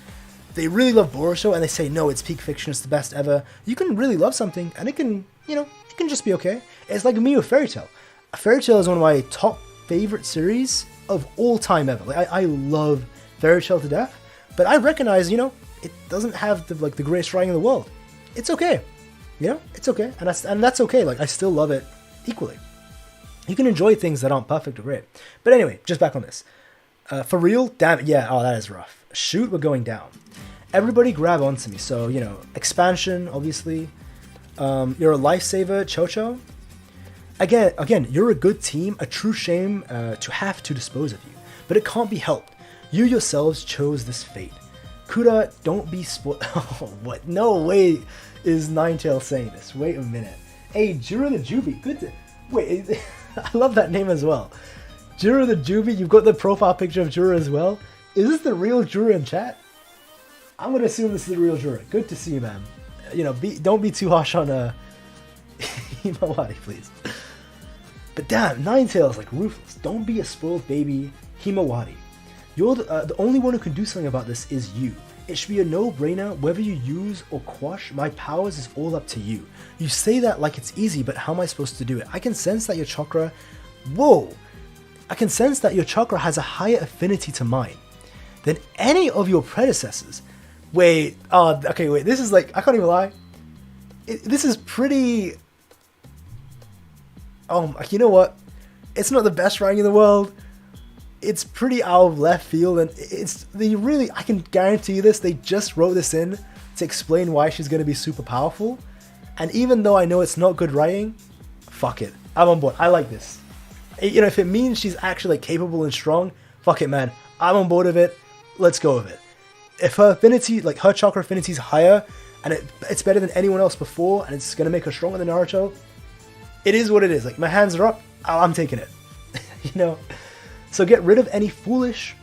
they really love Boruto and they say, no, it's peak fiction, it's the best ever. You can really love something and it can, it can just be okay. It's like me with Fairy Tail. Fairy Tail is one of my top favorite series of all time ever. Like, I love Fairy Tail to death, but I recognize, it doesn't have the greatest writing in the world. It's okay. It's okay. And that's okay. Like, I still love it equally. You can enjoy things that aren't perfect or great. But anyway, just back on this. For real? Damn it. Yeah, oh, that is rough. Shoot, we're going down. Everybody grab onto me. So, expansion, obviously. You're a lifesaver, Chocho. Again, you're a good team. A true shame to have to dispose of you. But it can't be helped. You yourselves chose this fate. Kuda, don't be Oh, what? No way is Ninetales saying this. Wait a minute. Hey, Jiro the Jubi. Good to... Wait, I love that name as well. Jiro the Jubi, you've got the profile picture of Jiro as well. Is this the real Jiro in chat? I'm gonna assume this is the real Jura. Good to see you, man. You know, don't be too harsh on Himawari, please. But damn, Ninetales, like, ruthless. Don't be a spoiled baby, Himawari. You're the only one who can do something about this is you. It should be a no-brainer. Whether you use or quash my powers is all up to you. You say that like it's easy, but how am I supposed to do it? I can sense that your chakra... Whoa! I can sense that your chakra has a higher affinity to mine than any of your predecessors. Wait, okay, wait, this is like, I can't even lie. This is pretty... you know what? It's not the best writing in the world. It's pretty out of left field, and I can guarantee you this, they just wrote this in to explain why she's going to be super powerful. And even though I know it's not good writing, fuck it. I'm on board. I like this. You know, if it means she's actually like capable and strong, fuck it, man. I'm on board with it. Let's go with it. If her affinity, like her chakra affinity is higher, and it's better than anyone else before, and it's going to make her stronger than Naruto, it is what it is. Like, my hands are up, I'm taking it. You know? So get rid of any foolish,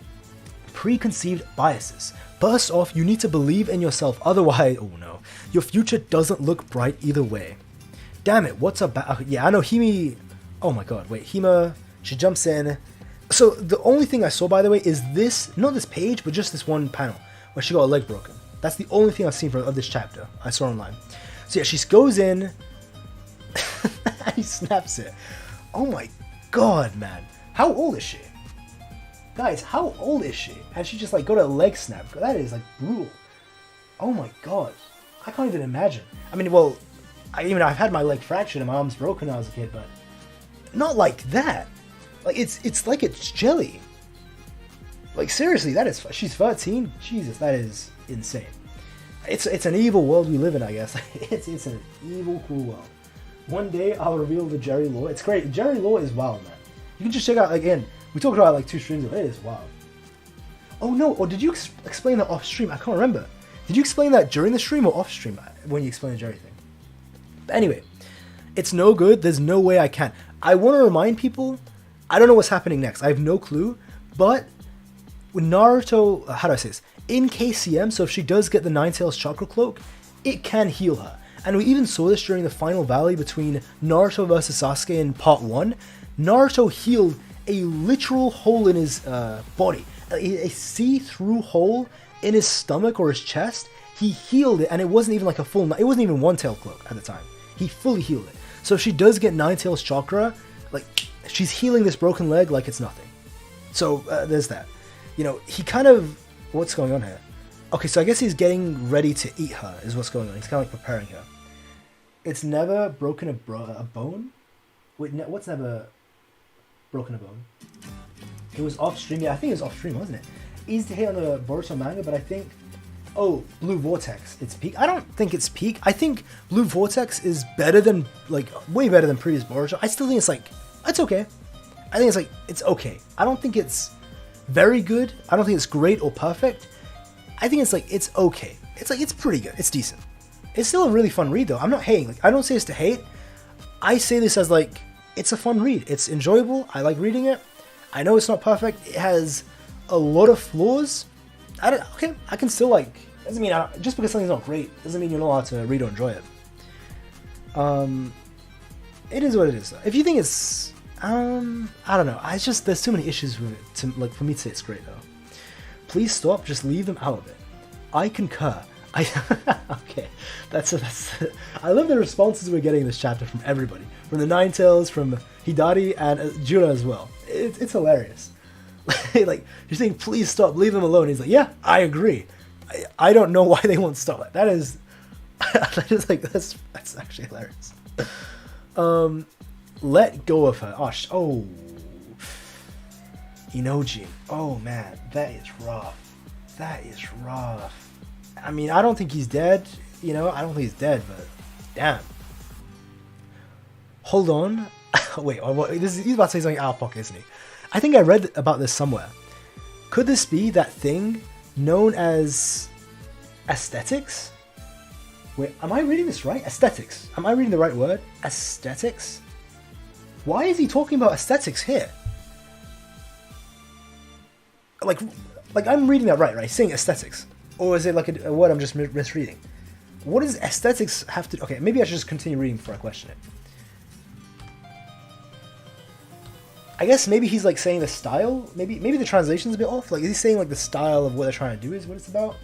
preconceived biases. First off, you need to believe in yourself, otherwise, oh no, your future doesn't look bright either way. Damn it, what's about... Yeah, I know oh my god, wait, Hima, she jumps in. So the only thing I saw, by the way, is this, not this page, but just this one panel, where she got a leg broken. That's the only thing I've seen of this chapter, I saw online. So yeah, she goes in, and he snaps it. Oh my god, man. How old is she? Guys, how old is she? And she just like got a leg snap. That is like brutal. Oh my god. I can't even imagine. I mean, well, I've had my leg fractured and my arm's broken when I was a kid, but not like that. Like it's like it's jelly. Like seriously, she's 13. Jesus, that is insane. It's an evil world we live in, I guess. it's an evil, cool world. One day I'll reveal the Jerry lore. It's great. Jerry lore is wild, man. You can just check out, again, we talked about it like 2 streams ago. It is wild. Oh no, or did you explain that off stream? I can't remember. Did you explain that during the stream or off stream when you explained the Jerry thing? But anyway, it's no good. There's no way I can. I want to remind people, I don't know what's happening next. I have no clue. But when Naruto, how do I say this? In KCM, so if she does get the Ninetales Chakra Cloak, it can heal her. And we even saw this during the final valley between Naruto versus Sasuke in part 1. Naruto healed a literal hole in his body. A see-through hole in his stomach or his chest. He healed it, and it wasn't even like a full... It wasn't even one tail cloak at the time. He fully healed it. So if she does get Ninetales Chakra, like, she's healing this broken leg like it's nothing. So there's that. You know, he kind of... What's going on here? Okay, so I guess he's getting ready to eat her, is what's going on. He's kind of like preparing her. It's never broken a bone? Wait, what's never broken a bone? It was off stream. Yeah, I think it was off stream, wasn't it? Easy to hit on the Boruto manga, but I think... Oh, Blue Vortex. It's peak. I don't think it's peak. I think Blue Vortex is better than, like, way better than previous Boruto. I still think it's, like, it's okay. I think it's, like, it's okay. I don't think it's very good. I don't think it's great or perfect. I think it's, like, it's okay. It's, like, it's pretty good. It's decent. It's still a really fun read, though. I'm not hating. Like, I don't say this to hate. I say this as, like, it's a fun read. It's enjoyable. I like reading it. I know it's not perfect. It has a lot of flaws. Okay, I can still, like... Doesn't mean... just because something's not great doesn't mean you're not allowed to read or enjoy it. It is what it is, though. If you think it's... I don't know. I just... There's too many issues with it for me to say it's great, though. Please stop. Just leave them out of it. I concur. Okay. That's I love the responses we're getting in this chapter from everybody. From the Ninetales, from Hidari, and Jura as well. It's hilarious. Like, you're saying, please stop, leave them alone. He's like, yeah, I agree. I don't know why they won't stop it. That is... that's actually hilarious. Let go of her. Oh. Inoji. Oh, man. That is rough. That is rough. I mean, I don't think he's dead. You know, I don't think he's dead, but... Damn. Hold on. Wait, he's about to say something out of pocket, isn't he? I think I read about this somewhere. Could this be that thing known as aesthetics? Wait, am I reading this right? Aesthetics. Am I reading the right word? Aesthetics? Why is he talking about aesthetics here? Like I'm reading that right? He's saying aesthetics. Or is it like a word I'm just misreading? What does aesthetics have to... Okay, maybe I should just continue reading before I question it. I guess maybe he's like saying the style. Maybe the translation's a bit off. Like, is he saying like the style of what they're trying to do is what it's about?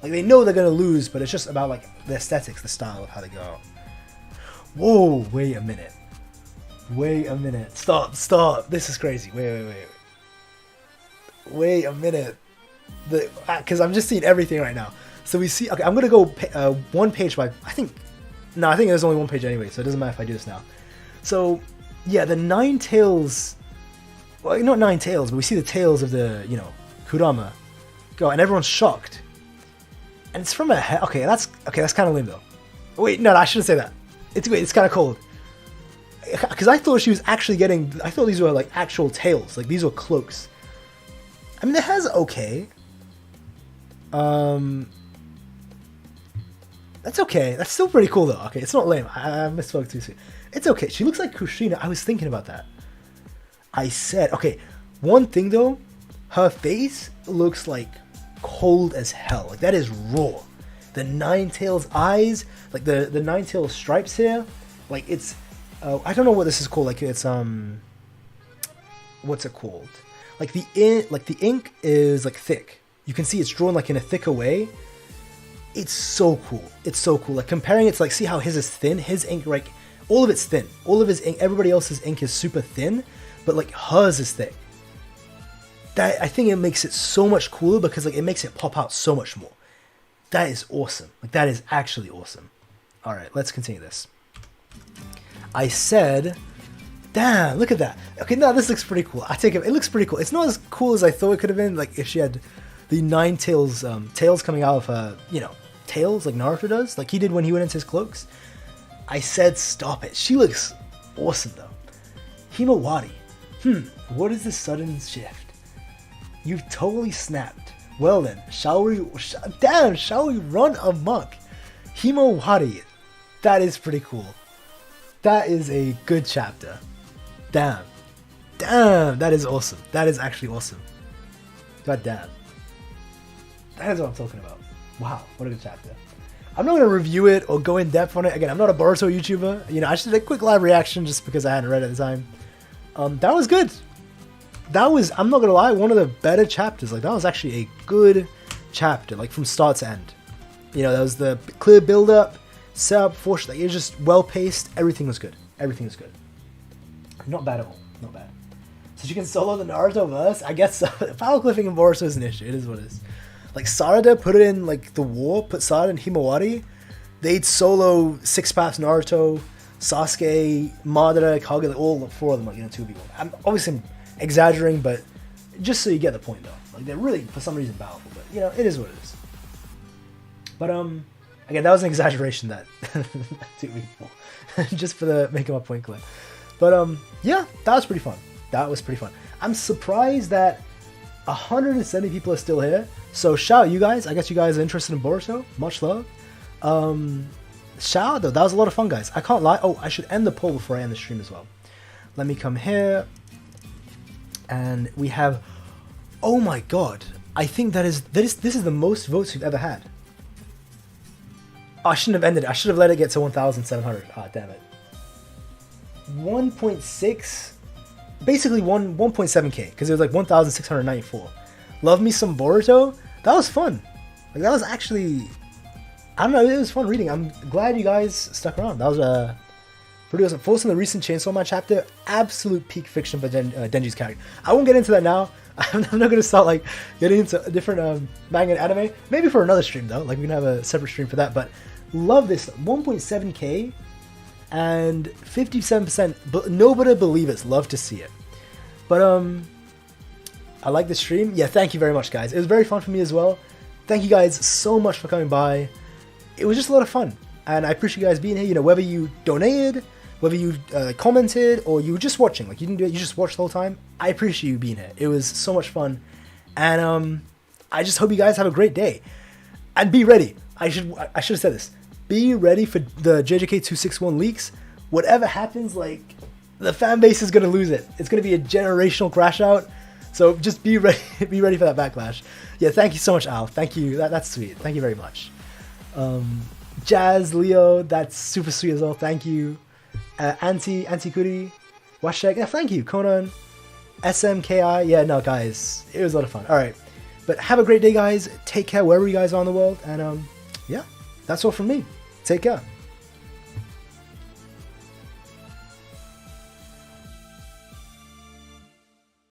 Like, they know they're going to lose, but it's just about like the aesthetics, the style of how they go out. Whoa, wait a minute. Wait a minute. Stop. This is crazy. Wait a minute. Because I'm just seeing everything right now. So we see... Okay, I'm going to go one page by... I think there's only one page anyway, so it doesn't matter if I do this now. So, yeah, the 9 tails... Well, not 9 tails, but we see the tails of the, Kurama go, and everyone's shocked. And it's from a head... Okay, that's kind of lame, though. Wait, no, I shouldn't say that. It's kind of cold. Because I thought she was actually getting... I thought these were, like, actual tails. Like, these were cloaks. I mean, the hair's okay. That's okay. That's still pretty cool, though. Okay, it's not lame. I misspoke too soon. It's okay. She looks like Kushina. I was thinking about that. I said... Okay, one thing, though. Her face looks, like, cold as hell. Like, that is raw. The 9 tails eyes, like, the 9 tails stripes here. Like, it's... I don't know what this is called. Like, it's... What's it called? Like, the ink is, like, thick. You can see it's drawn, like, in a thicker way. It's so cool. It's so cool. Like, comparing it to, like, see how his is thin? His ink, like, all of it's thin. All of his ink, everybody else's ink is super thin, but, like, hers is thick. That, I think it makes it so much cooler because, like, it makes it pop out so much more. That is awesome. Like, that is actually awesome. All right, let's continue this. I said... Damn, look at that. Okay, no, this looks pretty cool. I take it. It looks pretty cool. It's not as cool as I thought it could have been. Like, if she had the 9 tails, tails coming out of her, tails, like Naruto does. Like he did when he went into his cloaks. I said, stop it. She looks awesome, though. Himawari. What is this sudden shift? You've totally snapped. Well then, shall we run amok? Himawari. That is pretty cool. That is a good chapter. Damn, that is awesome. That is actually awesome. God damn. That is what I'm talking about. Wow, what a good chapter. I'm not going to review it or go in depth on it. Again, I'm not a Boruto YouTuber. I just did a quick live reaction just because I hadn't read it at the time. That was good. That was, I'm not going to lie, one of the better chapters. Like, that was actually a good chapter, like from start to end. That was the clear build-up, setup, force, like, it was just well-paced. Everything was good. Everything was good. Not bad at all. Not bad. So she can solo the Naruto verse? I guess so. Power cliffing in Boruto is an issue. It is what it is. Like, Sarada put it in, like, the war, put Sarada and Himawari. They'd solo 6 paths Naruto, Sasuke, Madara, Kage, like, all 4 of them, like, 2v1. I'm obviously exaggerating, but just so you get the point, though. Like, they're really, for some reason, powerful, but, it is what it is. But, again, that was an exaggeration, that 2v4. Just for making my point clear. But, yeah, that was pretty fun. That was pretty fun. I'm surprised that 170 people are still here. So, shout out you guys. I guess you guys are interested in Boruto. Much love. Shout out, though. That was a lot of fun, guys. I can't lie. Oh, I should end the poll before I end the stream as well. Let me come here. And we have... Oh, my God. I think this is the most votes we've ever had. Oh, I shouldn't have ended it. I should have let it get to 1,700. Ah, damn it. 1.6, basically 1.7k, because it was like 1,694. Love me some Boruto. That was fun. Like, that was actually, I don't know, it was fun reading. I'm glad you guys stuck around. That was pretty awesome. Forcing the recent Chainsaw Man chapter, absolute peak fiction for Denji's character. I won't get into that now. I'm not going to start like getting into different manga and anime. Maybe for another stream though. Like, we can have a separate stream for that. But love this 1.7k. And 57%, but nobody believers. Love to see it. But, I like the stream. Yeah, thank you very much, guys. It was very fun for me as well. Thank you guys so much for coming by. It was just a lot of fun. And I appreciate you guys being here. Whether you donated, whether you commented, or you were just watching. Like, you didn't do it, you just watched the whole time. I appreciate you being here. It was so much fun. And, I just hope you guys have a great day. And be ready. I should have said this. Be ready for the JJK 261 leaks. Whatever happens, like, the fan base is going to lose it. It's going to be a generational crash out. So just be ready, be ready for that backlash. Yeah, thank you so much, Al. Thank you. That's sweet. Thank you very much. Jazz, Leo, that's super sweet as well. Thank you. Anti-Kuri, Washek, yeah, thank you. Conan, SMKI. Yeah, no, guys, it was a lot of fun. All right, but have a great day, guys. Take care wherever you guys are in the world, and yeah, that's all from me. Take care.